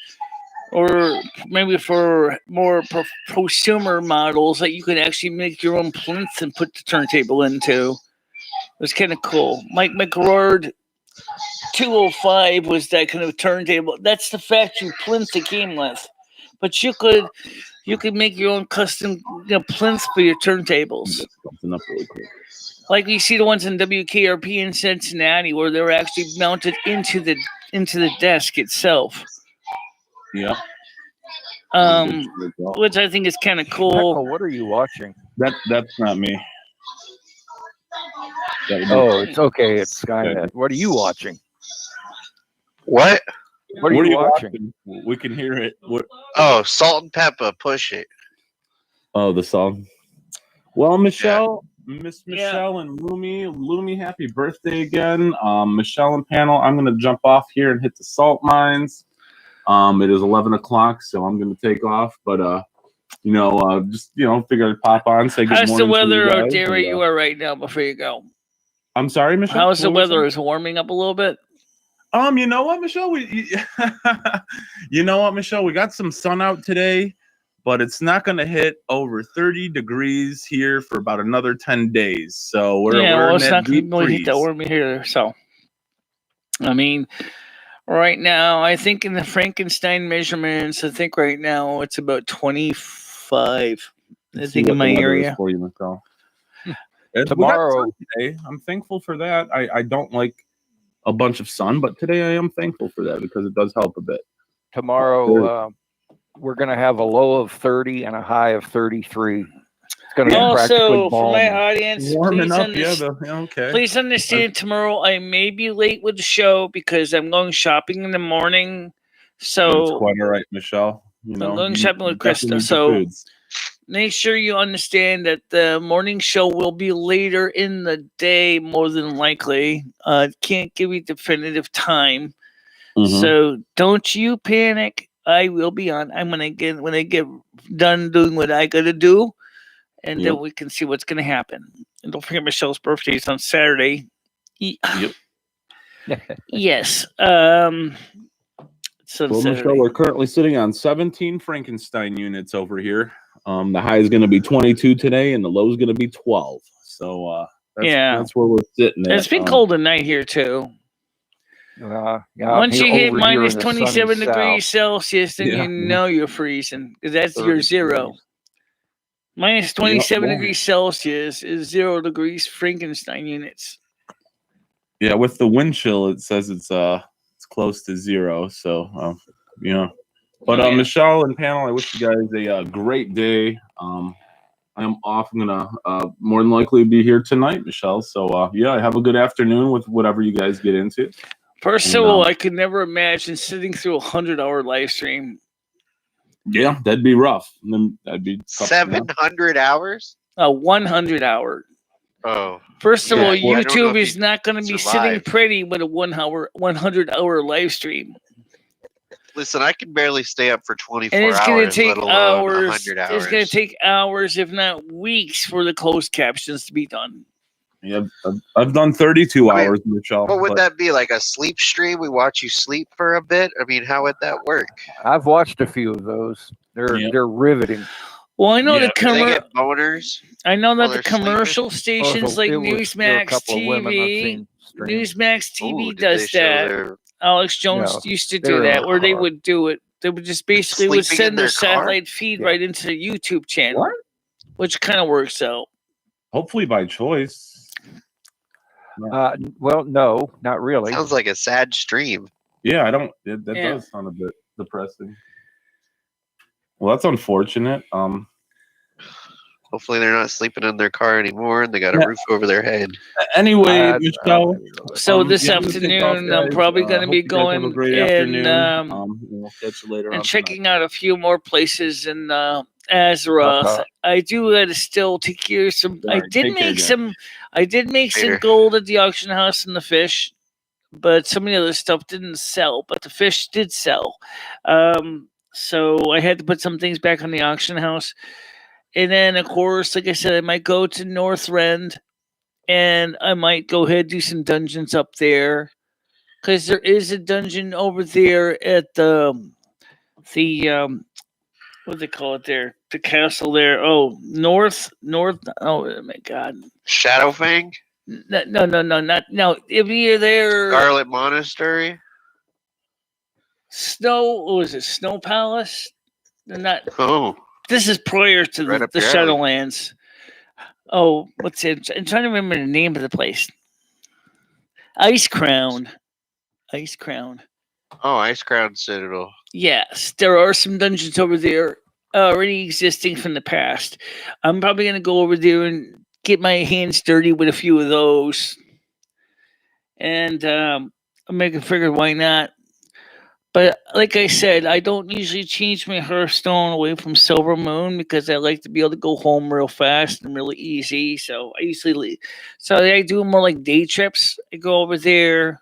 or maybe for more prosumer models that you could actually make your own plinth and put the turntable into. It was kind of cool. Mike McRoard 205 was that kind of turntable. That's the factory plinth it came with. But you could make your own custom plinths for your turntables. Something up really quick. Like you see the ones in WKRP in Cincinnati where they're actually mounted into the desk itself. Yeah. Which I think is kind of cool. Michael, what are you watching? That's not me. It's okay. It's Skynet. What are you watching? What? What are you watching? We can hear it. Oh, Salt and Pepper, push it. Oh, the song. Well, Michelle, Miss Michelle and Lumi, happy birthday again. Michelle and panel, I'm going to jump off here and hit the salt mines. It is 11 o'clock, so I'm going to take off. But, figure I'd pop on, say good morning. How's the weather out there where you are right now before you go? I'm sorry, Michelle? How's the weather? Is it warming up a little bit? You know what, Michelle? Michelle? We got some sun out today, but it's not going to hit over 30 degrees here for about another 10 days. So we're it's not going to hit that warm here. So, I mean, right now, I think in the Frankenstein measurements, right now it's about 25. I think in my area. For you, Michelle. We got Tomorrow, sun today. I'm thankful for that. I don't like a bunch of sun, but today I am thankful for that because it does help a bit. tomorrow we're going to have a low of 30 and a high of 33. It's going to be practically Also, for my balmy. audience, Warming please, up, okay. please understand tomorrow I may be late with the show because I'm going shopping in the morning. So That's quite all right, Michelle. I'm going shopping with definitely Krista. need So your foods. make sure you understand that the morning show will be later in the day, more than likely. Can't give you definitive time. Mhm. So don't you panic. I will be on. I'm gonna get when I get done doing what I gotta do, and Yep. then we can see what's gonna happen. And don't forget Michelle's birthday is on Saturday. Yep. Yes. So Well, Michelle, we're currently sitting on 17 Frankenstein units over here. The high is going to be 22 today, and the low is going to be 12. So that's where we're sitting at. It's been cold tonight here too. Yeah, Once you hit over here minus in the sunny 27 degrees south. Celsius, then you know you're freezing because that's your 30 zero. degrees. Minus 27 Yeah. degrees Celsius is 0 degrees Frankenstein units. Yeah, with the wind chill, it says it's close to 0. So But Oh, yeah. Michelle and panel, I wish you guys a great day. I'm off. I'm gonna more than likely be here tonight, Michelle. So have a good afternoon with whatever you guys get into. First of all, I could never imagine sitting through a 100-hour live stream. Yeah, that'd be rough. And then that'd be 700 hours. A 100-hour. Oh. First of Yeah, all, I don't know YouTube if is you'd not going to be sitting survive. pretty with a 100-hour live stream. Listen, I can barely stay up for 24 And it's going to hours, take let alone hours. 100 hours. It's going to take hours, if not weeks, for the closed captions to be done. Yeah, I've done 32 hours, Michelle. What would that be, like a sleep stream? We watch you sleep for a bit? I mean, how would that work? I've watched a few of those. They're riveting. Well, I know Yeah. the Do they get boners? I know that while the they're sleeping? commercial stations like There were a Newsmax couple of women I've TV, seen stream. Newsmax TV Ooh, did they does show that. their Alex Jones No, used to they do were in that, the where they car. would do it. They would just basically would sleeping in send their their car? satellite feed Yeah. right into the YouTube channel, What? which kind of works out. Hopefully by choice. Well, no, not really. sounds like a sad stream. Yeah, I don't. That Yeah. does sound a bit depressing. Well, that's unfortunate. Hopefully they're not sleeping in their car anymore and they got a roof over their head. Anyway, Michelle. So this you have to take afternoon, off, I'm guys. probably going to Hope be you guys have a going great and afternoon. We'll catch you later on and tonight. checking out a few more places in Azeroth. I do got to still take care of some. All right, take care, guys. I did make some Later. gold at the auction house and the fish, but some of the other stuff didn't sell. But the fish did sell. So I had to put some things back on the auction house. And then, of course, like I said, I might go to Northrend and I might go ahead and do some dungeons up there. Because there is a dungeon over there at the what do they call it there? The castle there. Oh, north. Oh my God. Shadowfang? No. If you're there, Scarlet Monastery? Snow. What was it? Snow Palace? Not. Oh. This is prior to Right the up your alley. Shadowlands. Oh, what's it? I'm trying to remember the name of the place. Ice Crown. Oh, Ice Crown Citadel. Yes, there are some dungeons over there already existing from the past. I'm probably going to go over there and get my hands dirty with a few of those. And I'm making figure why not. But like I said, I don't usually change my Hearthstone away from Silvermoon because I like to be able to go home real fast and really easy. So I usually leave. So I do more like day trips. I go over there,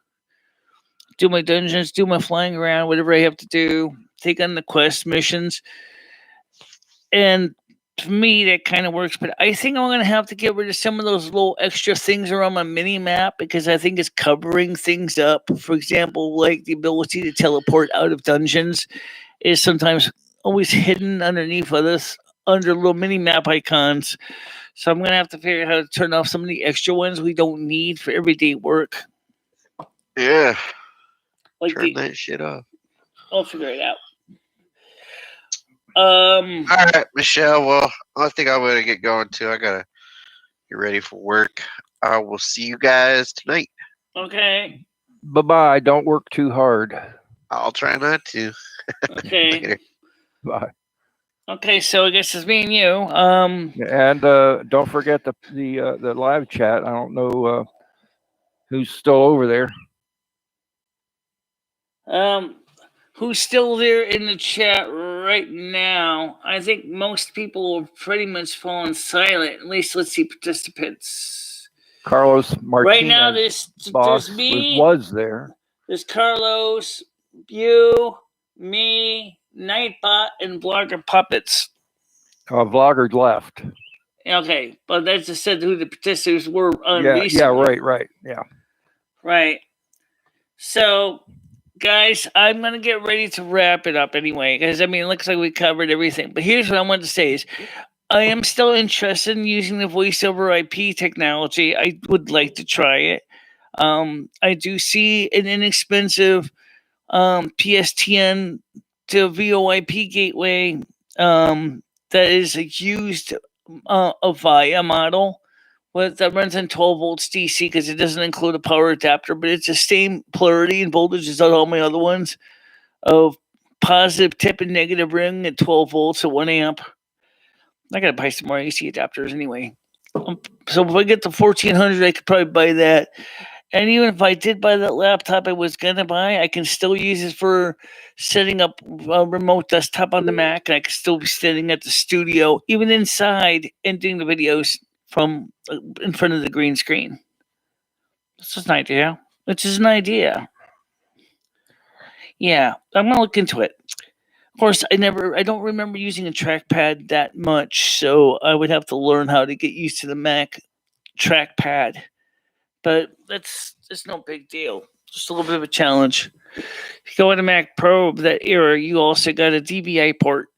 do my dungeons, do my flying around, whatever I have to do, take on the quest missions. And for me, that kind of works. But I think I'm going to have to get rid of some of those little extra things around my mini map because I think it's covering things up. For example, like the ability to teleport out of dungeons is sometimes always hidden underneath under little mini map icons. So I'm going to have to figure out how to turn off some of the extra ones we don't need for everyday work. Yeah. Like Turn that shit off. I'll figure it out. All right, Michelle. Well, I think I'm gonna get going too. I gotta Get ready for work. I will see you guys tonight. Okay. Bye-bye. Don't work too hard. I'll try not to. Okay. Later. Bye. Okay, so I guess it's me and you. And don't forget the live chat. I don't know who's still over there. Who's still there in the chat right now? I think most people have pretty much fallen silent. At least let's see participants. Carlos Martinez. Right now, boss there's me. was there. There's Carlos, you, me, Nightbot, and Blogger Puppets. Vlogger left. Okay, but that just said who the participants were on Yeah, recently. right. Yeah. Right. So, guys, I'm going to get ready to wrap it up anyway, because, I mean, it looks like we covered everything. But here's what I want to say is, I am still interested in using the voice over IP technology. I would like to try it. I do see an inexpensive PSTN to VoIP gateway that is a used Avaya model that runs on 12 volts DC because it doesn't include a power adapter, but it's the same polarity and voltage as all my other ones of positive tip and negative ring at 12 volts at 1 amp. I gotta buy some more AC adapters anyway. So if I get the 1400, I could probably buy that. And even if I did buy that laptop I was gonna buy, I can still use it for setting up a remote desktop on the Mac, and I can still be sitting at the studio, even inside, and doing the videos from in front of the green screen. This is an idea. Which is an idea. Yeah, I'm gonna look into it. Of course, I don't remember using a trackpad that much, so I would have to learn how to get used to the Mac trackpad. But it's no big deal. Just a little bit of a challenge. If you go into Mac Pro, that era, you also got a DVI port.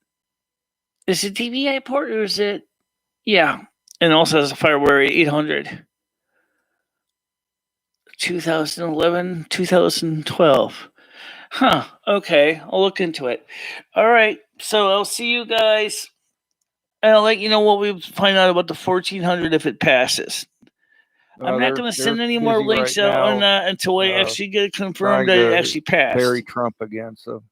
Is it DVI port or is it? Yeah. And it also has a FireWire 800. 2011, 2012. Huh. Okay. I'll look into it. All right. So I'll see you guys. And I'll let you know what we find out about the 1400 if it passes. I'm not going to send any more links out on that until I actually get it confirmed that it actually passed. Bury Trump again. So.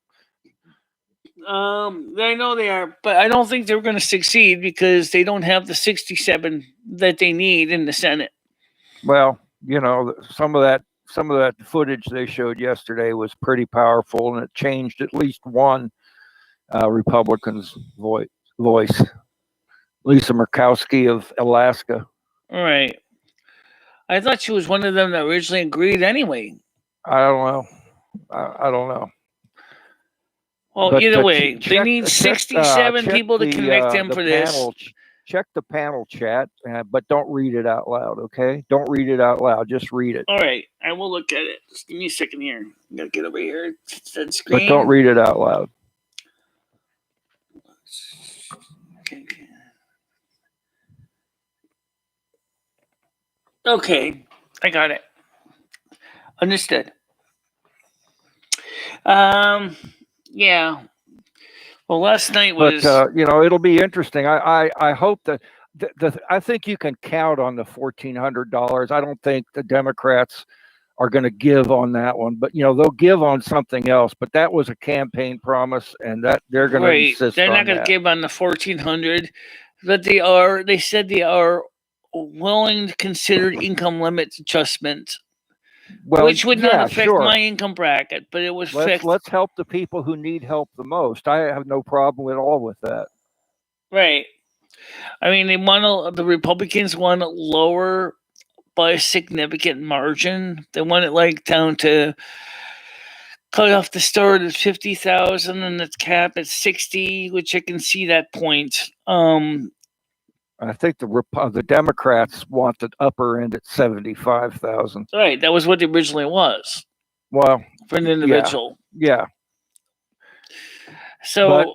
I know they are, but I don't think they're going to succeed because they don't have the 67 that they need in the Senate. Well, some of that footage they showed yesterday was pretty powerful, and it changed at least one Republican's voice. Lisa Murkowski of Alaska. All right. I thought she was one of them that originally agreed anyway. I don't know. I don't know. Well, either way, they need 67 people to convict him for this. Check the panel chat, but don't read it out loud, okay? Don't read it out loud. Just read it. All right. I will look at it. Just give me a second here. I got to get over here to that screen. But don't read it out loud. Okay. I got it. Understood. Yeah. Well, last night was. But it'll be interesting. I hope that I think you can count on the $1,400. I don't think the Democrats are going to give on that one, but they'll give on something else. But that was a campaign promise, and that they're going to insist. They're not going to give on the 1,400, but they said they are willing to consider income limit adjustment. Well, which would not affect my income bracket, but it was let's help the people who need help the most. I have no problem at all with that. Right. I mean, the Republicans want to lower by a significant margin. They want it down to cut off the start at 50,000 and its cap at 60, which I can see that point. I think the Democrats want the upper end at 75,000. Right, that was what it originally was. Well, for an individual. Yeah. So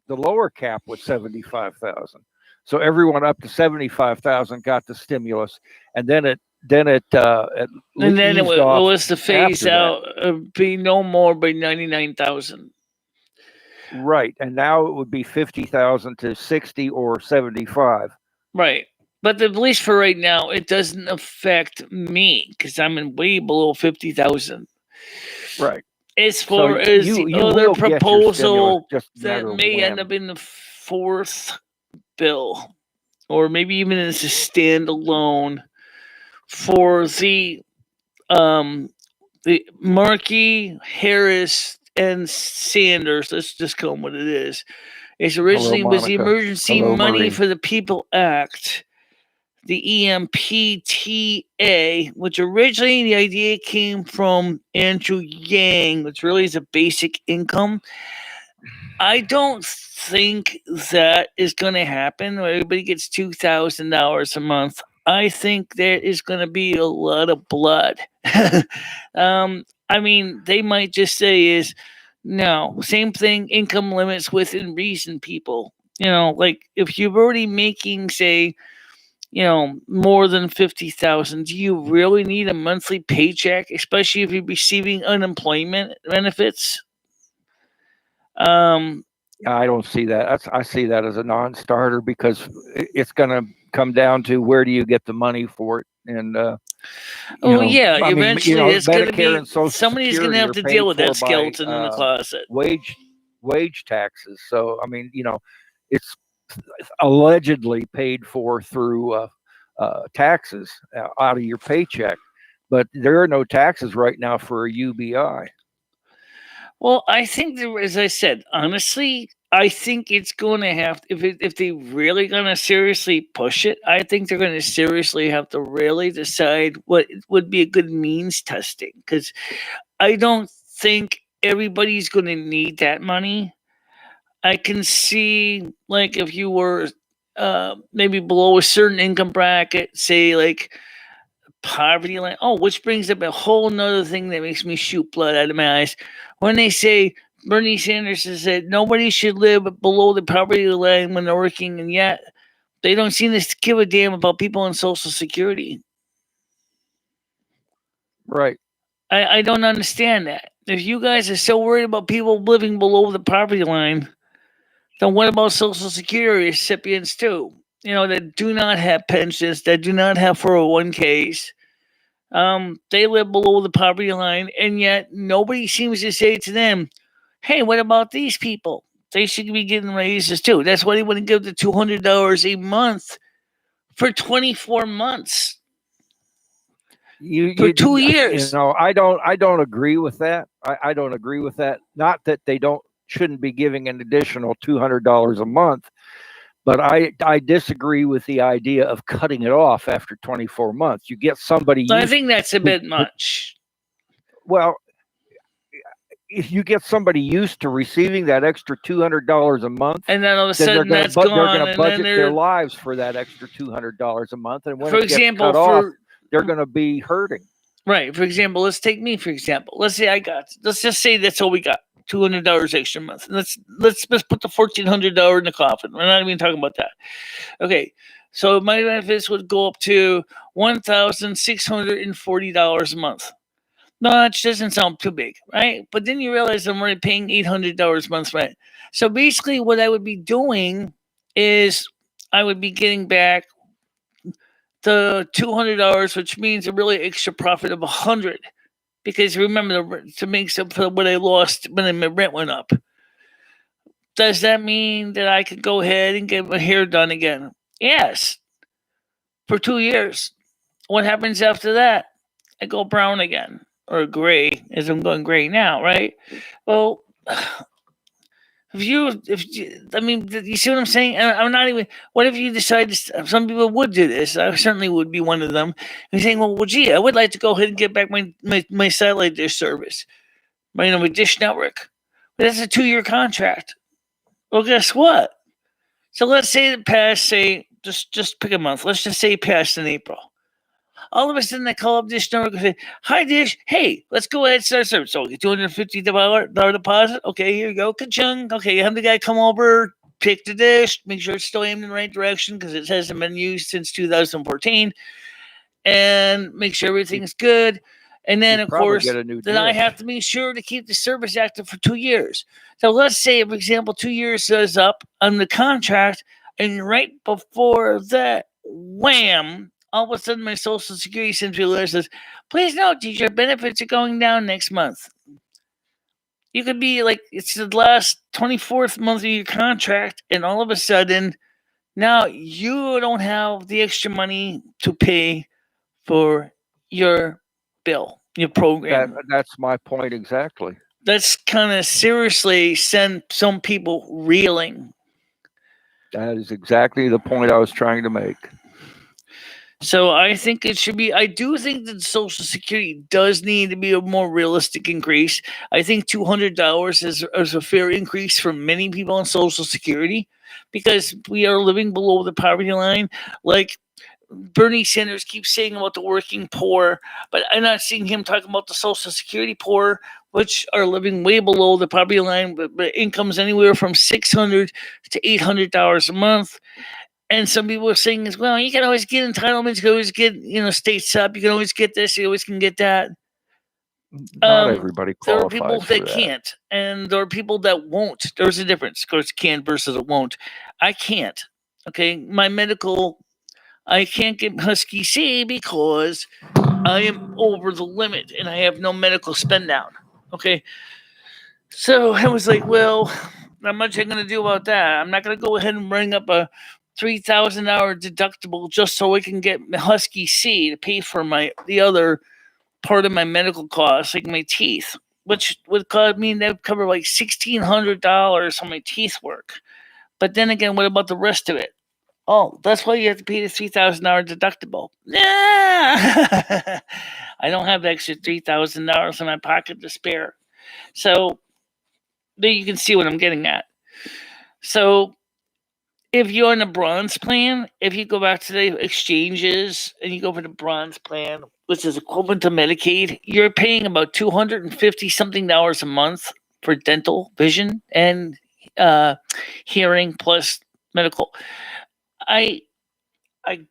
the lower cap was 75,000. So everyone up to 75,000 got the stimulus, and then it was the phase out of be no more by 99,000. Right, and now it would be 50,000 to 60 or 75. Right. But at least for right now, it doesn't affect me because I'm in way below 50,000. Right. As far as you the other will get your stimulus, proposal just a that matter of may end when. up in the fourth bill, or maybe even as a standalone for the Markey, Harris, and Sanders. Let's just call them what it is. It originally was the Monica. Emergency Hello, Money Marie. for the People Act, the EMPTA, which originally the idea came from Andrew Yang, which really is a basic income. I don't think that is going to happen where everybody gets $2,000 a month. I think there is going to be a lot of blood. I mean, they might just say is no, same thing, income limits within reason, people. Like if you're already making, say, more than 50,000, do you really need a monthly paycheck, especially if you're receiving unemployment benefits? I don't see that. I see that as a non-starter because it's going to come down to where do you get the money for it, and eventually it's going to Medicare and be Social somebody's going to Security have are to paid deal with that for by, skeleton in the closet. wage taxes. So I mean, it's allegedly paid for through taxes out of your paycheck, but there are no taxes right now for a UBI. Well, I think as I said, honestly, I think it's going to have if they really going to seriously push it. I think they're going to seriously have to really decide what would be a good means testing, because I don't think everybody's going to need that money. I can see, like, if you were maybe below a certain income bracket, say like poverty line. Oh, which brings up a whole nother thing that makes me shoot blood out of my eyes. When they say Bernie Sanders has said nobody should live below the poverty line when they're working, and yet they don't seem to give a damn about people on Social Security. Right. I don't understand that. If you guys are so worried about people living below the poverty line, then what about Social Security recipients too? That do not have pensions, that do not have 401ks. They live below the poverty line, and yet nobody seems to say to them, hey, what about these people? They should be getting raises too. That's why they want to give the $200 a month for 24 months. For 2 years. I don't agree with that. I don't agree with that. Not that they shouldn't be giving an additional $200 a month, but I disagree with the idea of cutting it off after 24 months. You get somebody. I think that's a bit much. Well, if you get somebody used to receiving that extra $200 a month, and then all of a sudden that's gone, they're going to budget their lives for that extra $200 a month, and when it gets cut off, they're going to be hurting. Right. For example, let's take me for example. Let's just say that's all we got. $200 extra a month. Let's put the $1,400 in the coffin. We're not even talking about that. Okay, so my benefits would go up to $1,640 a month. No, that doesn't sound too big, right? But then you realize I'm already paying $800 a month rent. So basically, what I would be doing is I would be getting back the $200, which means a really extra profit of $100. Because remember, to make up for what I lost when my rent went up. Does that mean that I could go ahead and get my hair done again? Yes. For 2 years. What happens after that? I go brown again. Or gray, as I'm going gray now, right? Well, you see what I'm saying? I'm not even. What if you decide some people would do this? I certainly would be one of them. And saying, well, gee, I would like to go ahead and get back my satellite dish service, my dish network. But that's a 2-year contract. Well, guess what? So let's say it passed. Say just pick a month. Let's just say it passed in April. All of a sudden, I call up Dish Network and say, hi, Dish. Hey, let's go ahead and start service. So, $250 deposit. Okay, here you go. Ka-chung. Okay, you have the guy come over, pick the dish, make sure it's still aimed in the right direction because it hasn't been used since 2014, and make sure everything's good. And then, You'd of probably course, get a new then I disc. have to make sure to keep the service active for 2 years. So let's say, for example, 2 years is up on the contract, and right before that, wham, all of a sudden my Social Security sends me a letter that says, please note that your benefits are going down next month. You could be like, it's the last 24th month of your contract, and all of a sudden, now you don't have the extra money to pay for your bill, your program. That's my point exactly. That's kind of seriously send some people reeling. That is exactly the point I was trying to make. So I think it should be. I do think that Social Security does need to be a more realistic increase. I think $200 is a fair increase for many people on Social Security because we are living below the poverty line. Like Bernie Sanders keeps saying about the working poor, but I'm not seeing him talking about the Social Security poor, which are living way below the poverty line, but incomes anywhere from $600 to $800 a month. And some people are saying as well, you can always get entitlements, you can always get, state sub, you can always get this, you always can get that. Not everybody There are qualifies people for that can't, and there are people that won't. There's a difference. Of course, can versus it won't. I can't. Okay, my medical, I can't get Husky C because I am over the limit and I have no medical spend down. Okay, so I was like, well, not much I'm going to do about that. I'm not going to go ahead and bring up a $3,000 deductible just so I can get Husky C to pay for the other part of my medical costs, like my teeth, which would that would cover like $1,600 on my teeth work. But then again, what about the rest of it? Oh, that's why you have to pay the $3,000 deductible. Yeah, I don't have extra $3,000 in my pocket to spare. So there you can see what I'm getting at. So if you're on a bronze plan, if you go back to the exchanges and you go for the bronze plan, which is equivalent to Medicaid, you're paying about $250 something a month for dental, vision, and hearing plus medical. I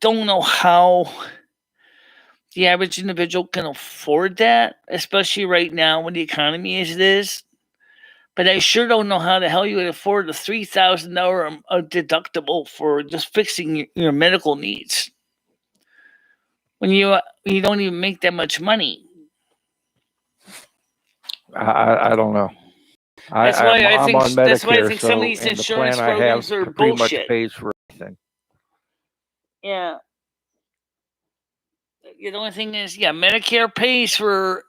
don't know how the average individual can afford that, especially right now when the economy as it is. But I sure don't know how the hell you would afford a $3,000 deductible for just fixing your medical needs when you don't even make that much money. I don't know. That's why I I'm think on Medicare, that's why I think some of these and the insurance plan I have programs are pretty much bullshit. pays for everything. Yeah. The only thing is, Medicare pays for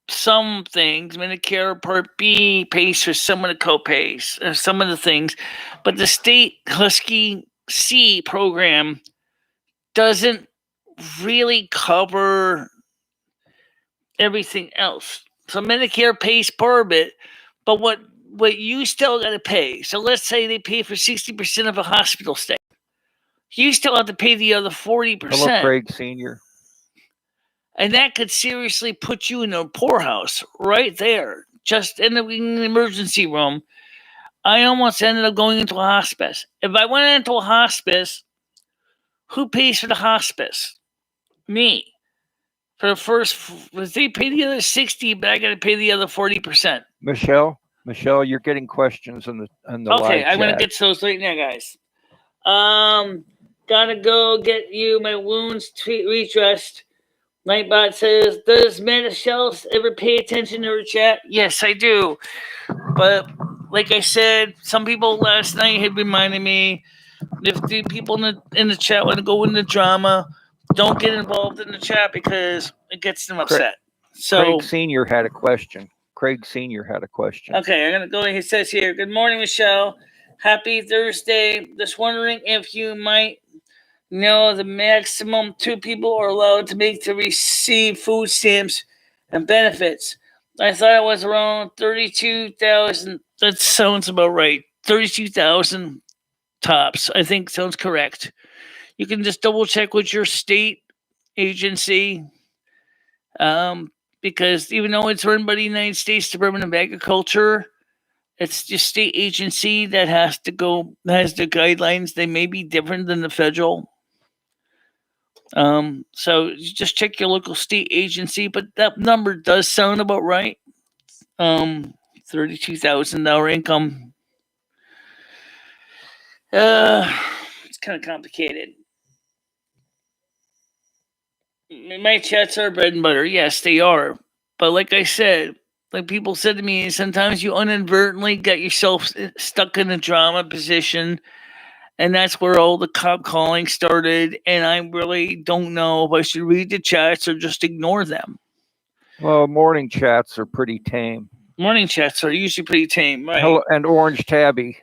some things. Medicare Part B pays for some of the co-pays, some of the things, but the state Husky C program doesn't really cover everything else. So Medicare pays part of it, but what you still got to pay. So let's say they pay for 60% of a hospital stay. You still have to pay the other 40%. Hello, Craig Sr. And that could seriously put you in a poorhouse right there, just in the emergency room. I almost ended up going into a hospice. If I went into a hospice, who pays for the hospice? Me. For the first, they pay the other 60, but I got to pay the other 40%. Michelle, you're getting questions in the live Okay, I'm gonna chat. get to those right now, guys. Gotta go get you my wounds redressed. Nightbot says, does Michelle ever pay attention to her chat? Yes, I do. But like I said, some people last night had reminded me, if the people in the chat want to go into drama, don't get involved in the chat because it gets them upset. So Craig Sr. had a question. Okay, I'm gonna go. He says here, good morning, Michelle. Happy Thursday. Just wondering if you might know the maximum 2 people are allowed to make to receive food stamps and benefits. I thought it was around 32,000. That sounds about right. 32,000 tops. I think sounds correct. You can just double check with your state agency, because even though it's run by the United States Department of Agriculture, it's the state agency that has the guidelines. They may be different than the federal. So you just check your local state agency, but that number does sound about right. $32,000 income. It's kind of complicated. My chats are bread and butter. Yes, they are. But like I said, like people said to me, sometimes you inadvertently get yourself stuck in a drama position, and that's where all the cop calling started. And I really don't know if I should read the chats or just ignore them. Well, morning chats are pretty tame. Morning chats are usually pretty tame, right? Hello, and Orange Tabby.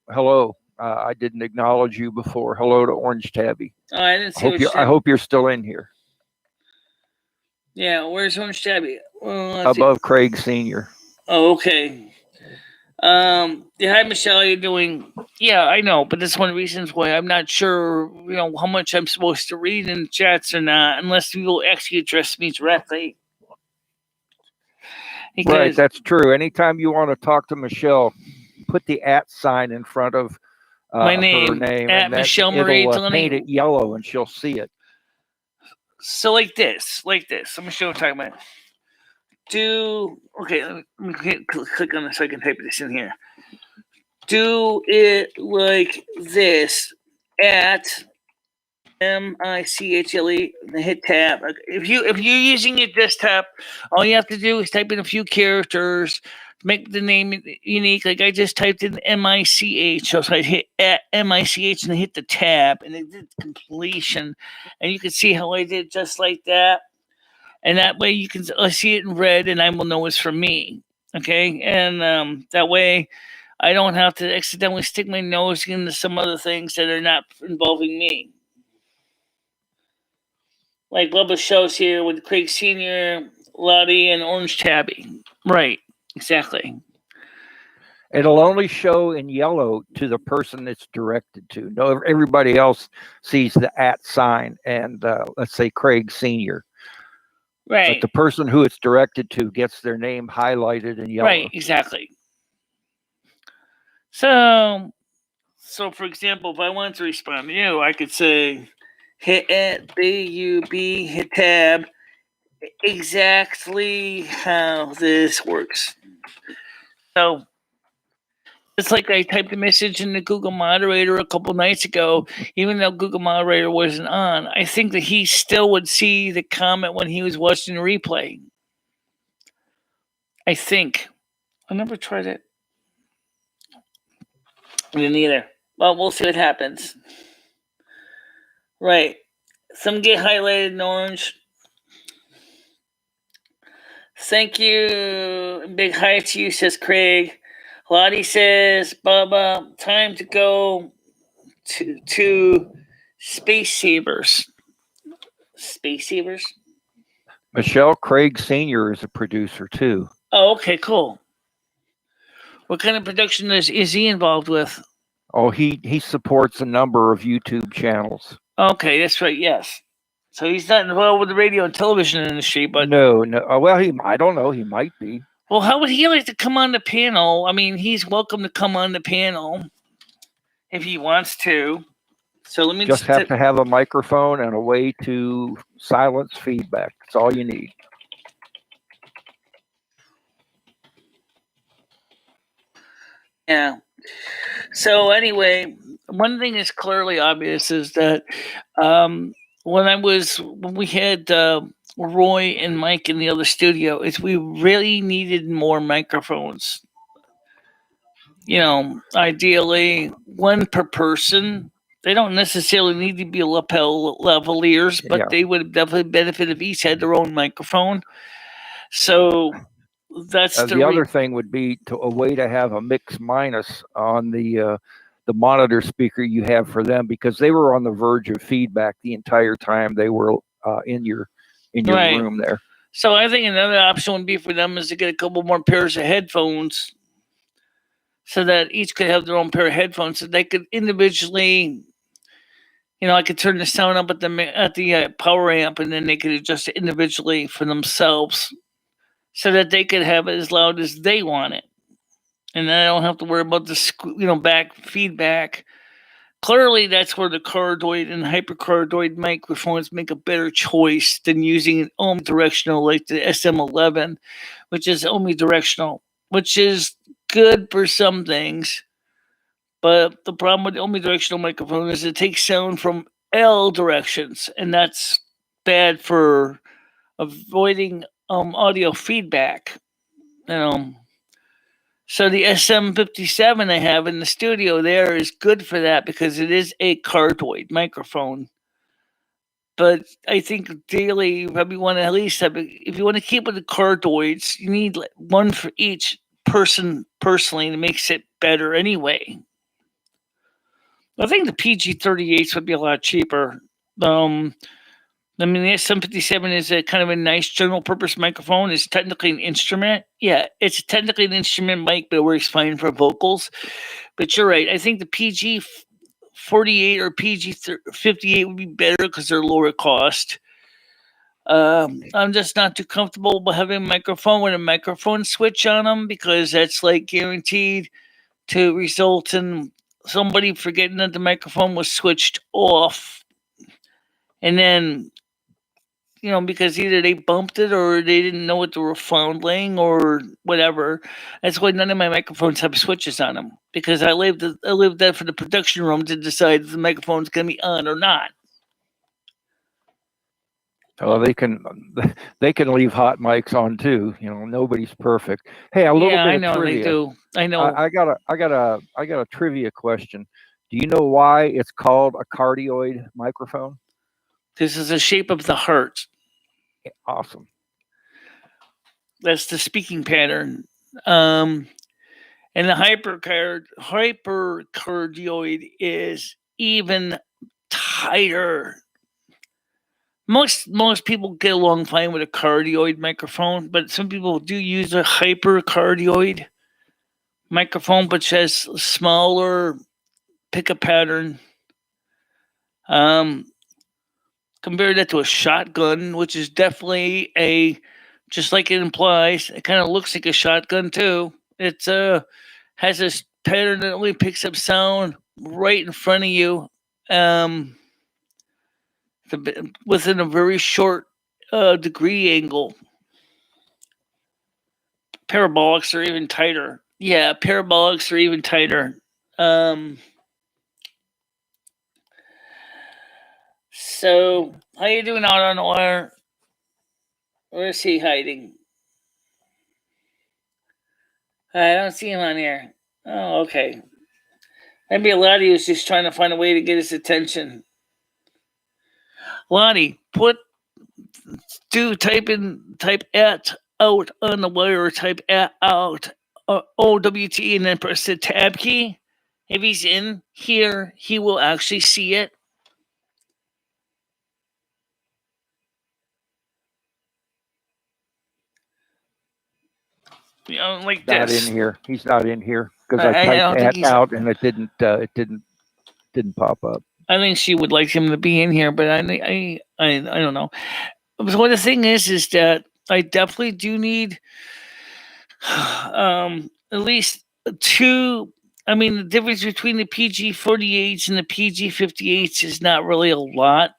Hello. I didn't acknowledge you before. Hello to Orange Tabby. Oh, I didn't see I hope you're still in here. Yeah, where's Orange Tabby? Well, above Craig Sr. Oh, okay. Yeah, hi Michelle, how you doing? Yeah, I know, but that's one of the reasons why I'm not sure, how much I'm supposed to read in the chats or not, unless people actually address me directly. Because, right, that's true. Anytime you want to talk to Michelle, put the @sign in front of my name, her name, at and then MicheleMarieDalene. paint it yellow, and she'll see it. So like this. I'm gonna show what I'm talking about. Let me click on this so I can type this in here. Do it like this at MiCHLE and hit tab. If you're using your desktop, all you have to do is type in a few characters to make the name unique. Like I just typed in MICH, so I hit at MICH and I hit the tab, and it did completion, and you can see how I did just like that. And that way you can see it in red, and I will know it's for me. Okay, and that way I don't have to accidentally stick my nose into some other things that are not involving me. Like Bubba shows here with Craig Sr., Lottie, and Orange Tabby. Right, exactly. It'll only show in yellow to the person it's directed to. No, everybody else sees the @sign and let's say Craig Sr. Right. But the person who it's directed to gets their name highlighted in yellow. Right, exactly. So for example, if I wanted to respond to you, I could say hit BUB, hit tab, exactly how this works. So it's like I typed a message in the Google Moderator a couple nights ago, even though Google Moderator wasn't on. I think that he still would see the comment when he was watching the replay. I think. I never tried it. I didn't either. Well, we'll see what happens. Right. Some get highlighted in orange. Thank you. Big hi to you, says Craig. Lottie says, Bubba, time to go to Space Savers. Space Savers? Michelle, Craig Sr. is a producer too. Oh, okay, cool. What kind of production is he involved with? Oh, he supports a number of YouTube channels. Okay, that's right, yes. So he's not involved with the radio and television industry, but no. Well, I don't know. He might be. Well, how would he like to come on the panel? I mean, he's welcome to come on the panel if he wants to. So let me just have to have a microphone and a way to silence feedback. That's all you need. Yeah. So anyway, one thing is clearly obvious is that when we had Roy and Mike in the other studio, is we really needed more microphones. Ideally one per person. They don't necessarily need to be lapel lavaliers, but they would definitely benefit if each had their own microphone. So that's the other thing would be a way to have a mix minus on the monitor speaker you have for them, because they were on the verge of feedback the entire time they were in your room there. So I think another option would be for them is to get a couple more pairs of headphones, so that each could have their own pair of headphones, so they could individually. I could turn the sound up at the power amp, and then they could adjust it individually for themselves, so that they could have it as loud as they want it, and then I don't have to worry about the back feedback clearly that's where the cardioid and hypercardioid microphones make a better choice than using an omnidirectional like the SM11, which is omnidirectional, which is good for some things. But the problem with the omnidirectional microphone is it takes sound from all directions, and that's bad for avoiding audio feedback. So the SM57 I have in the studio there is good for that because it is a cardioid microphone. But I think daily you probably want to at least have, if you want to keep with the cardioids, you need one for each person personally, and it makes it better anyway. I think the PG38s would be a lot cheaper. I mean, the SM57 is a kind of a nice general purpose microphone. It's technically an instrument. Yeah, it's technically an instrument mic, but it works fine for vocals. But you're right. I think the PG48 or PG58 would be better because they're lower cost. I'm just not too comfortable with having a microphone with a microphone switch on them because that's like guaranteed to result in somebody forgetting that the microphone was switched off. And then because either they bumped it or they didn't know what they were foundling or whatever. That's why none of my microphones have switches on them because I leave that for the production room to decide if the microphone's going to be on or not. Well, they can leave hot mics on too. Nobody's perfect. Hey, a little bit I of know trivia. they do. I know. I got a trivia question. Do you know why it's called a cardioid microphone? This is the shape of the heart. Awesome. That's the speaking pattern. And the hypercardioid is even tighter. Most people get along fine with a cardioid microphone, but some people do use a hypercardioid microphone, which has smaller pickup pattern. Compare that to a shotgun, which is definitely just like it implies, it kind of looks like a shotgun too. It has this pattern that only picks up sound right in front of you, within a very short degree angle. Parabolics are even tighter. Yeah, parabolics are even tighter. So, how you doing out on the wire? Where is he hiding? I don't see him on here. Oh, okay. Maybe Lottie was just trying to find a way to get his attention. Lottie, type at out on the wire, or type at out OWT, and then press the tab key. If he's in here, he will actually see it. Like not this. in here. He's not in here because I typed at out and it didn't pop up. I think she would like him to be in here, but I don't know. So the thing is that I definitely do need at least two. I mean, the difference between the PG48s and the PG58s is not really a lot.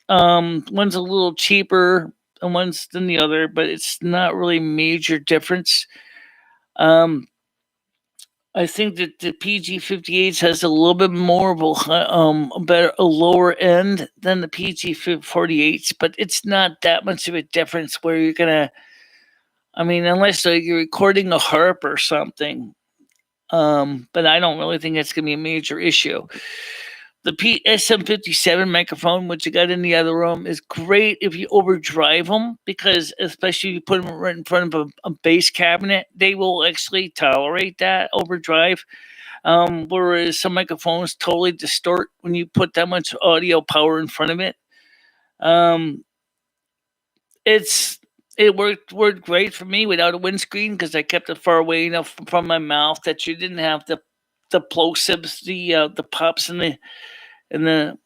One's a little cheaper and one's than the other, but it's not really a major difference. I think that the PG58s has a little bit more of a lower end than the PG48s, but it's not that much of a difference where you're gonna. I mean, unless you're recording a harp or something, but I don't really think that's gonna be a major issue. The SM57 microphone, which you got in the other room, is great if you overdrive them because, especially if you put them right in front of a bass cabinet, they will actually tolerate that overdrive. Whereas some microphones totally distort when you put that much audio power in front of it. It worked great for me without a windscreen because I kept it far away enough from my mouth that you didn't have the plosives, the pops, and the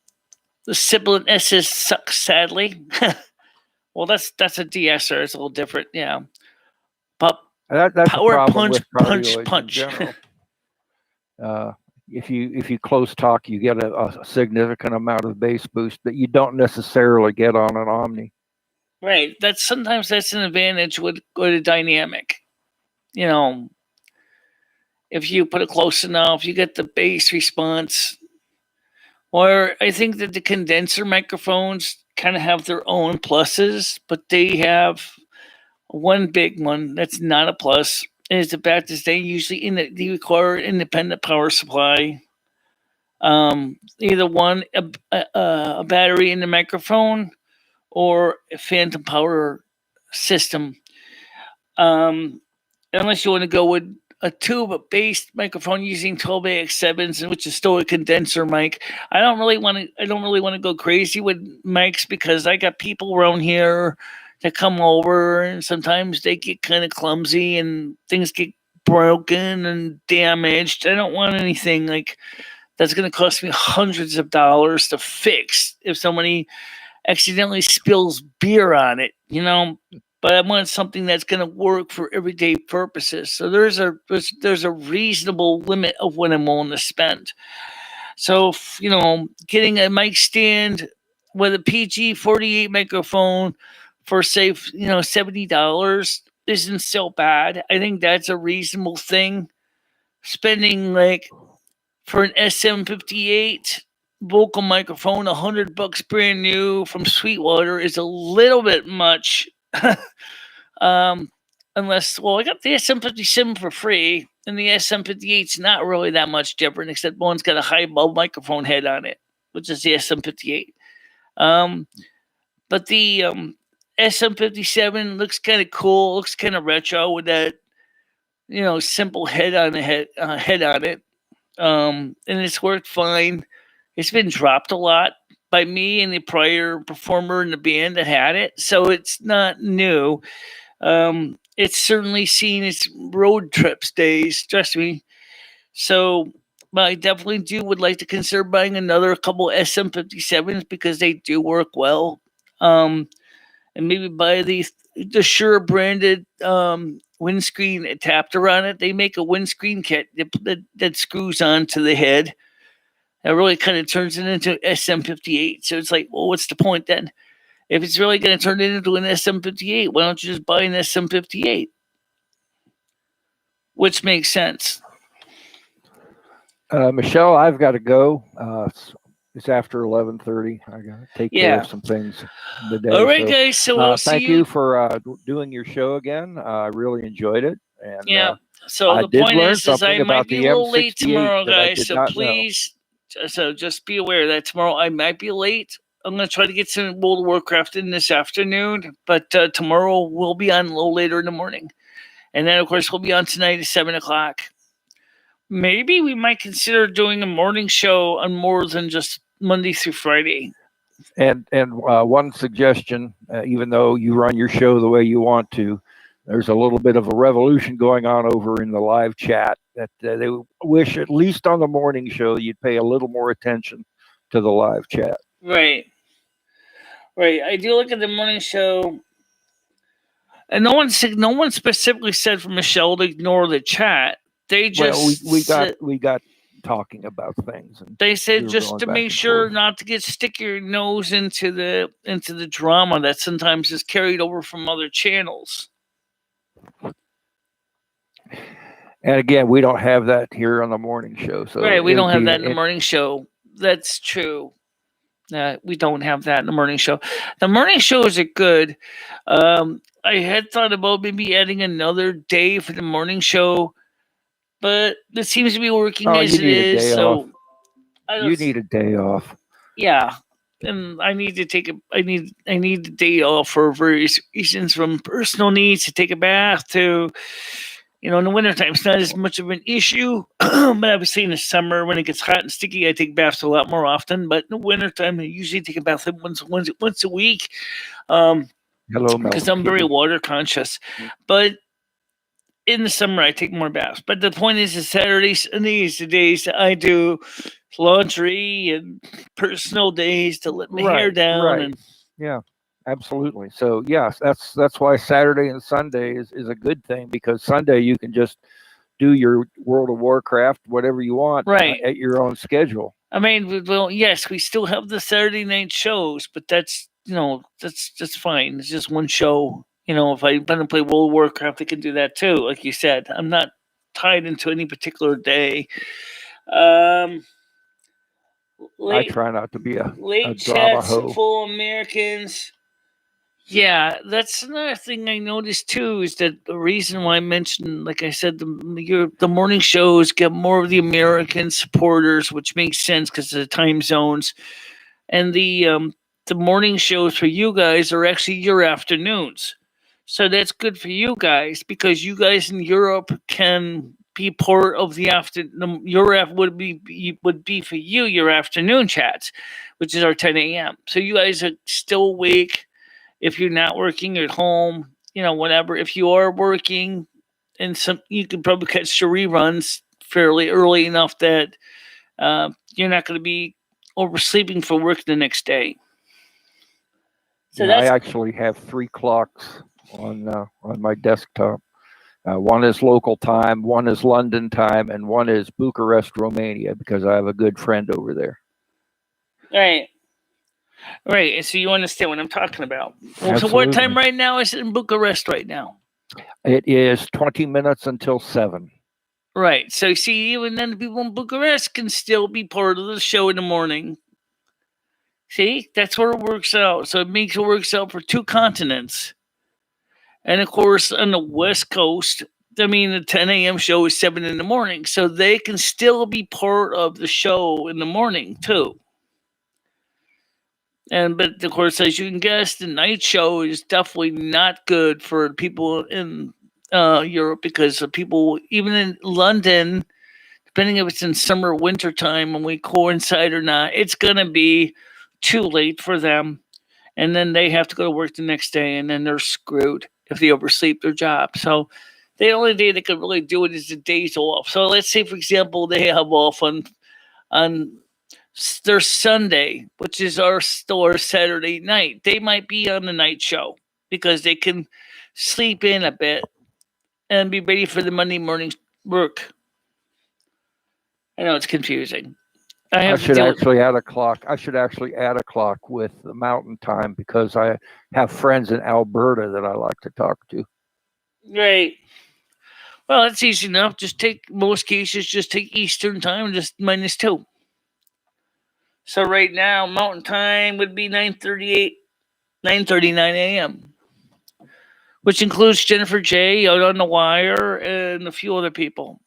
sibilant S's suck sadly. Well, that's a de-esser. It's a little different, yeah. But that's power a problem punch. in general. if you close talk, you get a significant amount of bass boost that you don't necessarily get on an Omni. Right. Sometimes that's an advantage with a dynamic. You know, if you put it close enough, you get the bass response. Or I think that the condenser microphones kind of have their own pluses, but they have one big one that's not a plus. Is the fact that they usually they require independent power supply. Either one, a battery in the microphone, or a phantom power system. Unless you want to go with a tube-based microphone using 12AX7s, which is still a condenser mic. I don't really want to go crazy with mics because I got people around here that come over, and sometimes they get kind of clumsy and things get broken and damaged. I don't want anything like that's going to cost me hundreds of dollars to fix if somebody accidentally spills beer on it, But I want something that's going to work for everyday purposes. So there's a reasonable limit of what I'm willing to spend. So getting a mic stand with a PG-48 microphone for say $70 isn't so bad. I think that's a reasonable thing. Spending like for an SM58 vocal microphone, $100 brand new from Sweetwater is a little bit much. Unless, I got the SM57 for free, and the SM58's not really that much different, except one's got a high bulb microphone head on it, which is the SM58. But the SM57 looks kind of cool, looks kind of retro with that, simple head on it. And it's worked fine. It's been dropped a lot by me and the prior performer in the band that had it, so it's not new. It's certainly seen its road trips days, trust me. So, but I definitely would like to consider buying another couple SM57s because they do work well. And maybe buy the Shure branded windscreen adapter on it. They make a windscreen kit that screws onto the head. That really kind of turns it into SM58. So it's like, well, what's the point then? If it's really going to turn it into an SM58, why don't you just buy an SM58? Which makes sense. Michelle, I've got to go. It's after 11:30. I got to take care of some things today. All right, guys. So we'll thank you for doing your show again. I really enjoyed it. And, so I the did point learn is something I might about be the a little late M68 tomorrow, that I guys. did So not please, so just be aware that tomorrow I might be late. I'm going to try to get some World of Warcraft in this afternoon, but tomorrow we'll be on a little later in the morning. And then, of course, we'll be on tonight at 7 o'clock. Maybe we might consider doing a morning show on more than just Monday through Friday. And one suggestion, even though you run your show the way you want to, there's a little bit of a revolution going on over in the live chat that they wish, at least on the morning show, you'd pay a little more attention to the live chat. Right. I do look at the morning show, and no one specifically said for Michelle to ignore the chat. They just we got talking about things. And they said just to make sure not to get stick your nose into the drama that sometimes is carried over from other channels. And again, we don't have that here on the morning show. So right, we don't have that in the morning show. That's true. We don't have that in the morning show. The morning shows are good. I had thought about maybe adding another day for the morning show, but it seems to be working as it is. So you need a day off. Yeah, and I need to take I need the day off for various reasons, from personal needs to take a bath to, in the wintertime it's not as much of an issue. But obviously in the summer when it gets hot and sticky, I take baths a lot more often. But in the wintertime I usually take a bath once a week. Because I'm very water conscious. But in the summer I take more baths. But the point is Saturdays and these days I do laundry and personal days to let my hair down. Right. And yeah, absolutely. So yes, that's why Saturday and Sunday is a good thing, because Sunday you can just do your World of Warcraft, whatever you want, Right. at your own schedule. I mean, well, yes, we still have the Saturday night shows, but that's that's fine. It's just one show. If I want to play World of Warcraft, I can do that too. Like you said, I'm not tied into any particular day. I Late try not to be a late drama chats hoe. full of Americans. Yeah, that's another thing I noticed too. Is that the reason why I mentioned, like I said, the morning shows get more of the American supporters, which makes sense because of the time zones, and the morning shows for you guys are actually your afternoons. So that's good for you guys because you guys in Europe can be part of the would be for you your afternoon chats, which is our 10 a.m. So you guys are still awake if you're not working at home, whatever. If you are working, and you can probably catch the reruns fairly early enough that you're not going to be oversleeping for work the next day. So I actually have 3 clocks on my desktop. One is local time, one is London time, and one is Bucharest, Romania, because I have a good friend over there. Right, and so you understand what I'm talking about. Absolutely. So what time right now is it in Bucharest right now? It is 20 minutes until 7. Right, so see, even then the people in Bucharest can still be part of the show in the morning. See, that's where it works out. So it works out for 2 continents. And of course, on the West Coast, the 10 a.m. show is 7 in the morning. So they can still be part of the show in the morning, too. But of course, as you can guess, the night show is definitely not good for people in Europe because of people, even in London, depending if it's in summer or winter time when we coincide or not, it's going to be too late for them. And then they have to go to work the next day, and then they're screwed if they oversleep their job. So the only day they could really do it is the days off. So let's say, for example, they have off on their Sunday, which is our Saturday night. They might be on the night show because they can sleep in a bit and be ready for the Monday morning work. I know it's confusing. I should actually add a clock. I should actually add a clock with the mountain time because I have friends in Alberta that I like to talk to. Right. Well, that's easy enough. Just take Eastern time and just -2. So right now, Mountain Time would be 9:39 a.m., which includes Jennifer J. out on the wire and a few other people.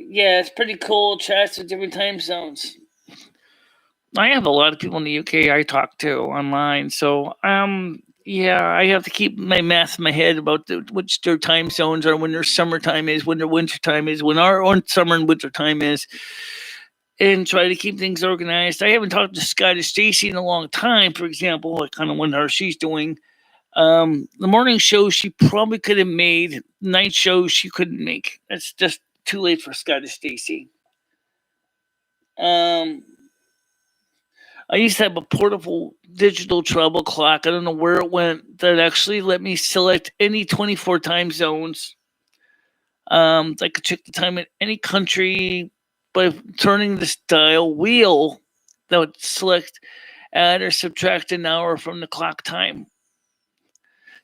Yeah, it's pretty cool. Chats with different time zones. I have a lot of people in the UK I talk to online, so yeah, I have to keep my math in my head about which their time zones are, when their summertime is, when their winter time is, when our own summer and winter time is, and try to keep things organized. I haven't talked to Scottish Stacy in a long time, for example. I kind of wonder how she's doing. The morning show she probably could have made. Night show she couldn't make. That's just too late for Scottish Stacy. I used to have a portable digital travel clock. I don't know where it went. That actually let me select any 24 time zones. I could check the time in any country by turning this dial wheel that would select, add, or subtract an hour from the clock time.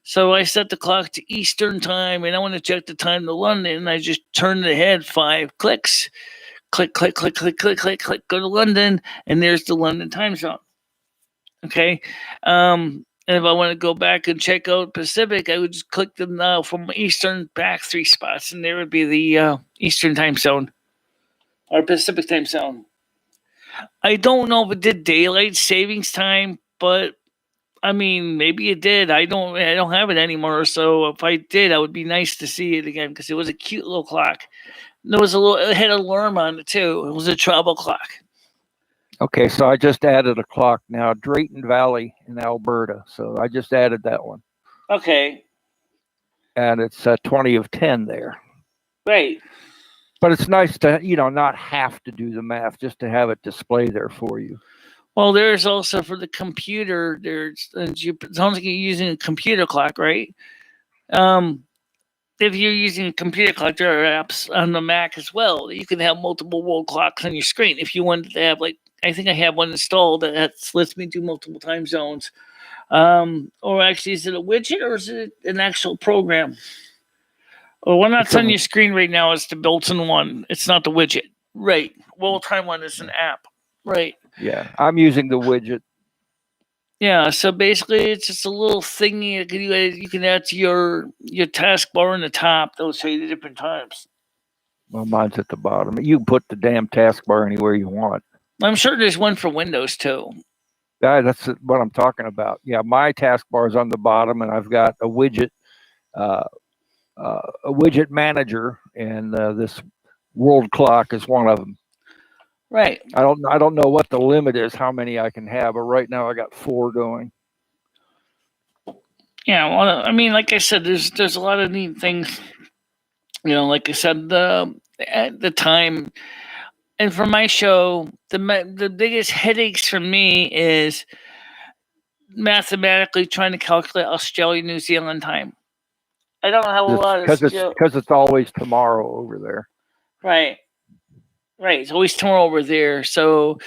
So I set the clock to Eastern time, and I want to check the time to London. I just turn the head 5 clicks. Click, click, click, click, click, click, click, go to London, and there's the London time zone. Okay. And if I want to go back and check out Pacific, I would just click them now from Eastern back 3 spots, and there would be the Eastern time zone or Pacific time zone. I don't know if it did daylight savings time, but maybe it did. I don't have it anymore. So if I did, it would be nice to see it again because it was a cute little clock. It had an alarm on it too. It was a travel clock. Okay, so I just added a clock now, Drayton Valley in Alberta. So I just added that one. Okay. And it's 20 of 10 there. Right. But it's nice to, not have to do the math, just to have it display there for you. Well, there's also for the computer. It sounds like you're using a computer clock, right? If you're using a computer clock, there are apps on the Mac as well. You can have multiple world clocks on your screen. If you wanted to have, like, I think I have one installed that lets me do multiple time zones. Or actually, is it a widget or is it an actual program? Well, one that's on your screen right now is the built-in one. It's not the widget, right? World Time One is an app, right? Yeah, I'm using the widget. Yeah, so basically, it's just a little thingy you can add to your taskbar in the top. That'll show you the different times. Well, mine's at the bottom. You can put the damn taskbar anywhere you want. I'm sure there's one for Windows too. Yeah, that's what I'm talking about. Yeah, my taskbar is on the bottom, and I've got a widget manager, and this world clock is one of them. Right. I don't know what the limit is, how many I can have, but right now I got 4 going. Yeah, well, I mean, like I said, there's a lot of neat things. Like I said, the time, and for my show, the biggest headaches for me is mathematically trying to calculate Australia New Zealand time. I don't have a lot of because it's always tomorrow over there. Right. It's always tomorrow over there. So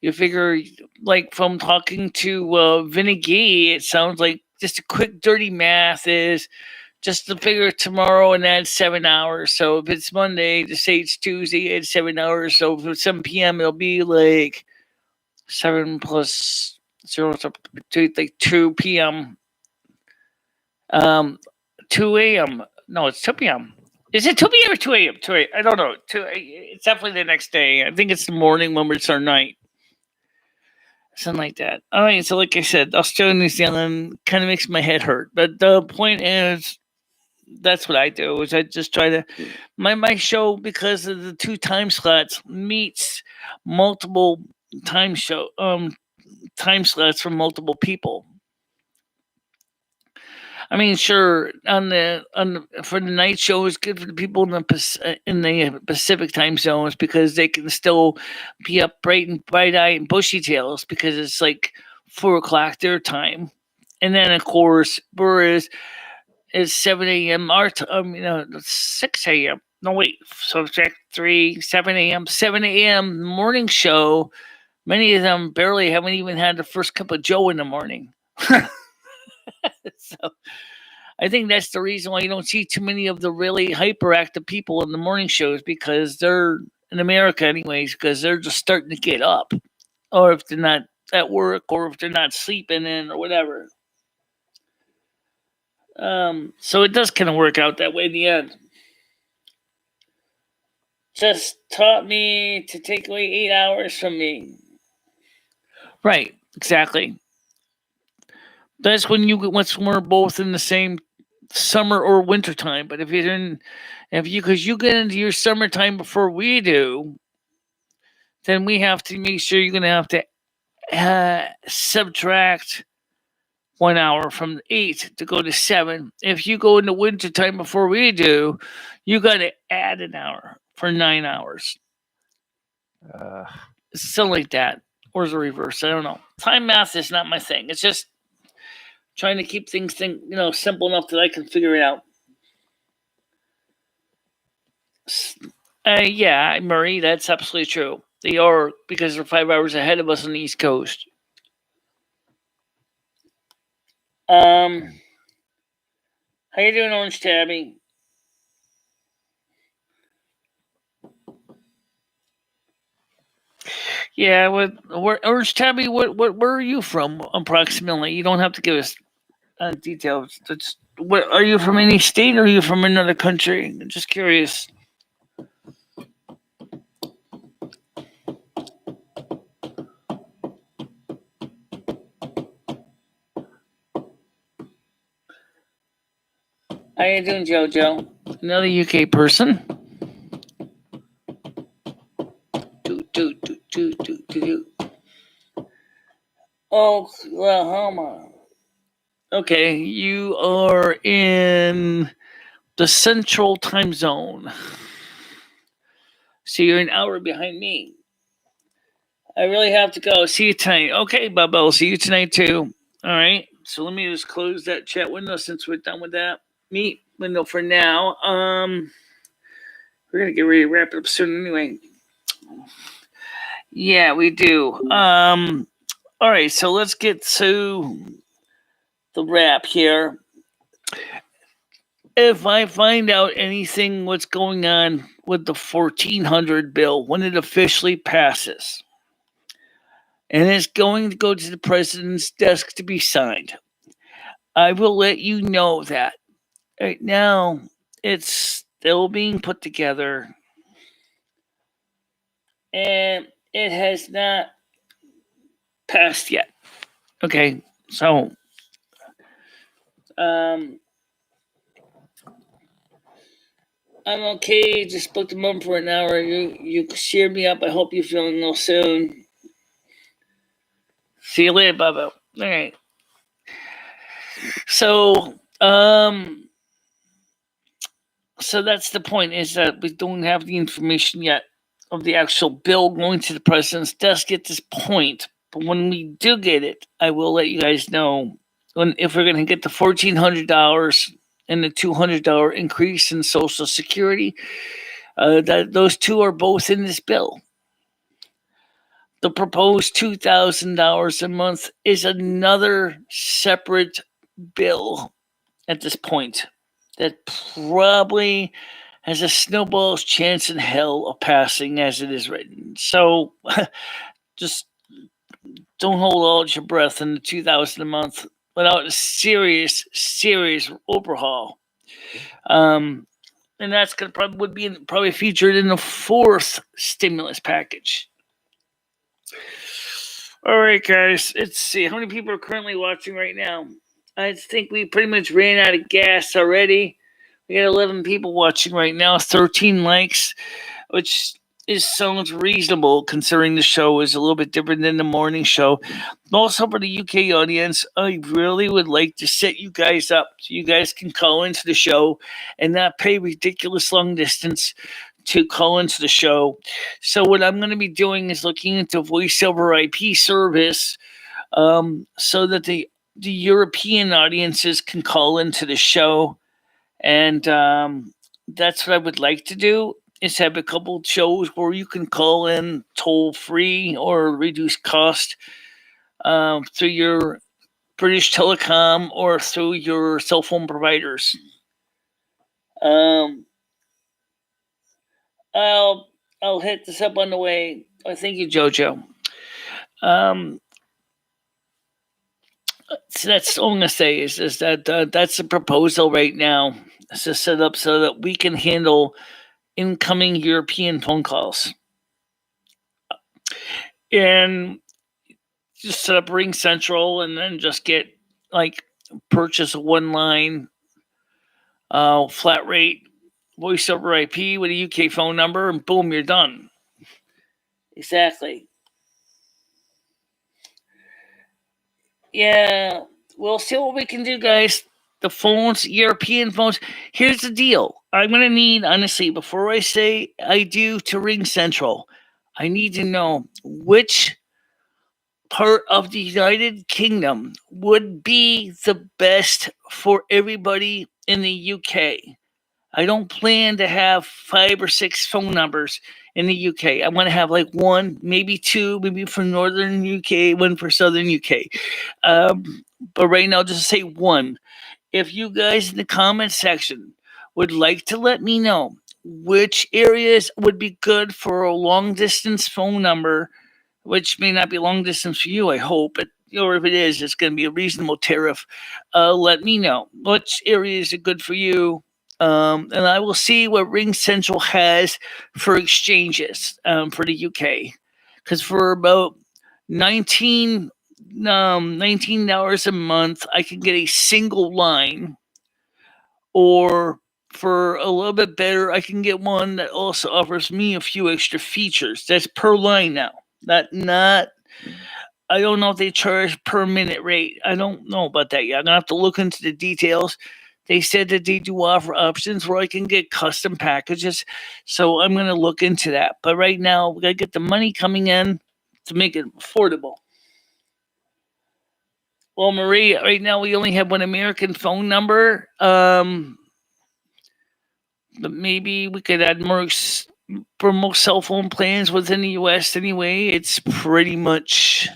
you figure, like, from talking to Vinny Gee, it sounds like just a quick dirty math is just to figure tomorrow and add 7 hours. So if it's Monday, to say it's Tuesday, add 7 hours. So if it's 7 p.m., it'll be like 7 plus 0, so like 2 p.m. 2 a.m. No, it's 2 p.m. Is it 2 p.m. or 2 a.m.? 2 a.m. I don't know. It's definitely the next day. I think it's the morning when it's our night. Something like that. All right, so like I said, Australia, New Zealand kind of makes my head hurt. But the point is, that's what I do, is I just try to... My show, because of the 2 time slots, meets multiple time slots for multiple people. I mean, sure, for the night show, it's good for the people in the Pacific time zones because they can still be up bright-eyed and bushy-tails because it's like 4 o'clock their time. And then, of course, whereas it's 7 a.m. our time, 6 a.m. No, wait, subtract 3, 7 a.m. 7 a.m. morning show, many of them barely haven't even had the first cup of joe in the morning. So I think that's the reason why you don't see too many of the really hyperactive people in the morning shows, because they're, in America anyways, because they're just starting to get up, or if they're not at work, or if they're not sleeping in, or whatever. So it does kind of work out that way in the end. Just taught me to take away 8 hours from me. Right, exactly. That's when we're both in the same summer or winter time. But because you get into your summertime before we do, then we have to make sure you're going to have to subtract 1 hour from 8 to go to 7. If you go into winter time before we do, you got to add an hour for 9 hours. Something like that. Or is it reverse? I don't know. Time math is not my thing. It's just trying to keep things simple enough that I can figure it out. Yeah, Murray, that's absolutely true. They are, because they're 5 hours ahead of us on the East Coast. How you doing, Orange Tabby? Yeah, Orange Tabby, where are you from approximately? You don't have to give us details. Are you from any state, or are you from another country? I'm just curious. How you doing, JoJo? Another UK person. Oklahoma. Okay, you are in the Central Time Zone. So you're an hour behind me. I really have to go. See you tonight. Okay, Bubba. I'll see you tonight too. All right. So let me just close that chat window since we're done with that meet window for now. We're gonna get ready to wrap it up soon anyway. Yeah, we do. All right. So let's get to the wrap here. If I find out anything what's going on with the 1400 bill when it officially passes, and it's going to go to the president's desk to be signed, I will let you know that. Right now, it's still being put together, and it has not passed yet. Okay, so I'm okay. Just booked a month for an hour. You cheered me up. I hope you're feeling well soon. See you later, Bubba. All right. So, so that's the point, is that we don't have the information yet of the actual bill going to the president's desk at this point. But when we do get it, I will let you guys know if we're going to get the $1,400 and the $200 increase in Social Security. That those two are both in this bill. The proposed $2,000 a month is another separate bill at this point that probably has a snowball's chance in hell of passing as it is written. So just don't hold all your breath in the $2,000 a month without a serious overhaul. And that's gonna would be probably featured in the fourth stimulus package. All right, guys. Let's see how many people are currently watching right now. I think we pretty much ran out of gas already. We got 11 people watching right now, 13 likes, which sounds reasonable considering the show is a little bit different than the morning show. Also, for the UK audience, I really would like to set you guys up so you guys can call into the show and not pay ridiculous long distance to call into the show. So what I'm going to be doing is looking into voice over IP service, so that the European audiences can call into the show. And that's what I would like to do, is have a couple shows where you can call in toll free or reduced cost through your British Telecom or through your cell phone providers. I'll hit this up on the way. Thank you, Jojo. So that's all I'm gonna say is that that's a proposal right now. It's just set up so that we can handle incoming European phone calls, and just set up Ring Central, and then just get purchase one line, flat rate voice over IP with a UK phone number, and boom, you're done. Exactly. Yeah, we'll see what we can do, guys. The phones, European phones. Here's the deal. I'm going to need, honestly, before I say I do to Ring Central, I need to know which part of the United Kingdom would be the best for everybody in the UK. I don't plan to have 5 or 6 phone numbers in the UK. I want to have one, maybe 2, maybe for Northern UK, one for Southern UK. But right now, just say 1. If you guys in the comment section would like to let me know which areas would be good for a long distance phone number, which may not be long distance for you, I hope, but or if it is, it's going to be a reasonable tariff. Let me know which areas are good for you. And I will see what Ring Central has for exchanges for the UK. Because for about $19 a month, I can get a single line. Or for a little bit better, I can get one that also offers me a few extra features. That's per line now. Not. I don't know if they charge per minute rate. I don't know about that yet. I'm going to have to look into the details. They said that they do offer options where I can get custom packages. So I'm going to look into that. But right now, we got to get the money coming in to make it affordable. Well, Marie, right now we only have one American phone number. But maybe we could add more for most cell phone plans within the U.S. Anyway. It's pretty much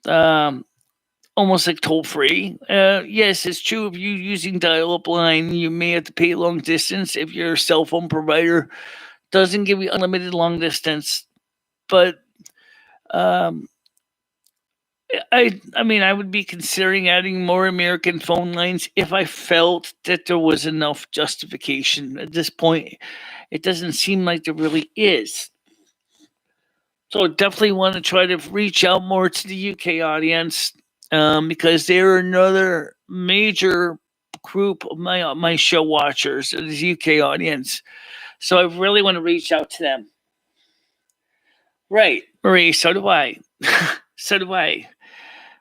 almost like toll free. Yes, it's true. If you're using dial-up line, you may have to pay long distance if your cell phone provider doesn't give you unlimited long distance. But I mean, I would be considering adding more American phone lines if I felt that there was enough justification. At this point, it doesn't seem like there really is. So I definitely want to try to reach out more to the UK audience because they're another major group of my show watchers, the UK audience. So I really want to reach out to them. Right, Marie, so do I. So do I.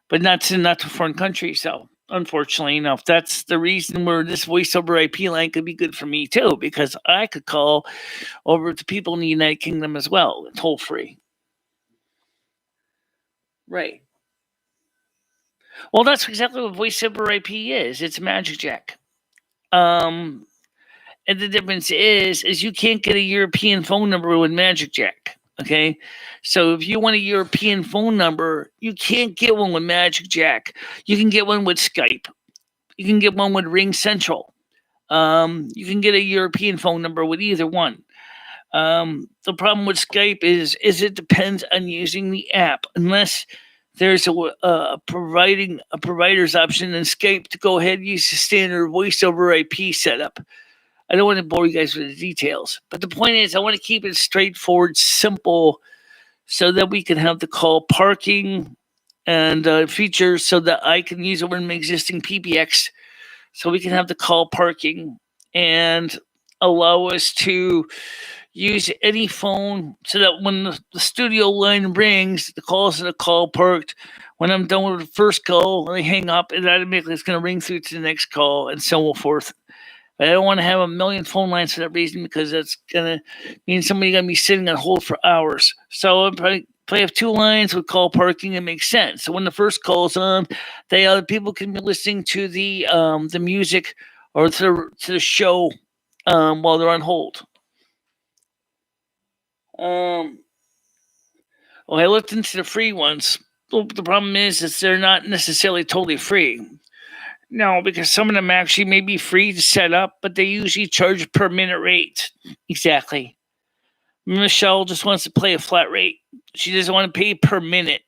But not to foreign countries. So unfortunately enough, that's the reason where this voice over IP line could be good for me too, because I could call over to people in the United Kingdom as well, toll free. Right. Well, that's exactly what voice over IP is. It's Magic Jack. And the difference is you can't get a European phone number with Magic Jack. Okay, so if you want a European phone number, you can't get one with Magic Jack. You can get one with Skype. You can get one with Ring Central. You can get a European phone number with either one. The problem with Skype is it depends on using the app. Unless there's a provider's option in Skype to go ahead and use the standard voice over IP setup. I don't want to bore you guys with the details, but the point is I want to keep it straightforward, simple, so that we can have the call parking and features so that I can use over my existing PBX, so we can have the call parking and allow us to use any phone so that when the studio line rings, the call is in a call parked. When I'm done with the first call, I hang up, and automatically it's going to ring through to the next call and so forth. I don't want to have a million phone lines for that reason, because that's going to mean somebody's going to be sitting on hold for hours. So if I have two lines with call parking, it makes sense. So when the first call is on, people can be listening to the music or to the show while they're on hold. Well, I looked into the free ones. Well, the problem is they're not necessarily totally free. No, because some of them actually may be free to set up, but they usually charge per minute rate. Exactly. Michelle just wants to play a flat rate. She doesn't want to pay per minute,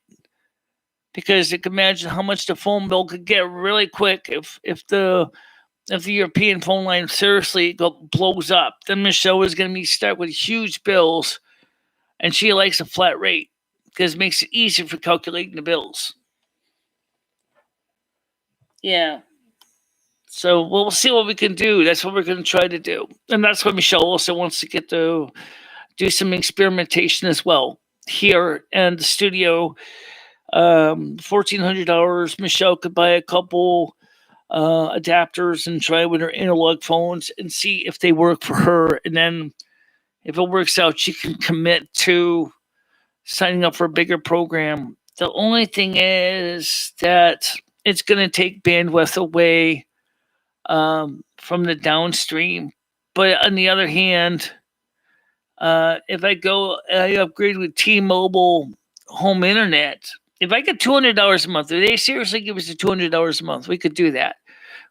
because you can imagine how much the phone bill could get really quick if the European phone line seriously blows up. Then Michelle is going to be stuck with huge bills, and she likes a flat rate because it makes it easier for calculating the bills. Yeah. So we'll see what we can do. That's what we're going to try to do. And that's what Michelle also wants to get to do some experimentation as well here in the studio. $1,400. Michelle could buy a couple adapters and try with her analog phones and see if they work for her. And then if it works out, she can commit to signing up for a bigger program. The only thing is that it's going to take bandwidth away from the downstream. But on the other hand, if I upgrade with T-Mobile home internet, if I get $200 a month, if they seriously give us the $200 a month, we could do that.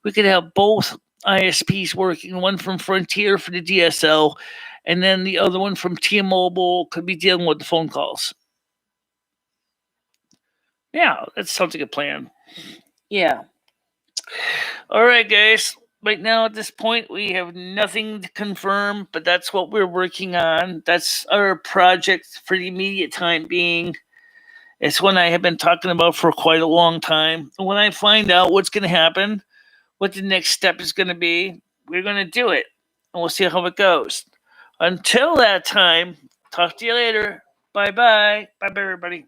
We could have both ISPs working, one from Frontier for the DSL, and then the other one from T-Mobile could be dealing with the phone calls. Yeah, that sounds like a plan. Yeah. All right, guys. Right now, at this point, we have nothing to confirm, but that's what we're working on. That's our project for the immediate time being. It's one I have been talking about for quite a long time. When I find out what's going to happen, what the next step is going to be, we're going to do it, and we'll see how it goes. Until that time, talk to you later. Bye-bye. Bye-bye, everybody.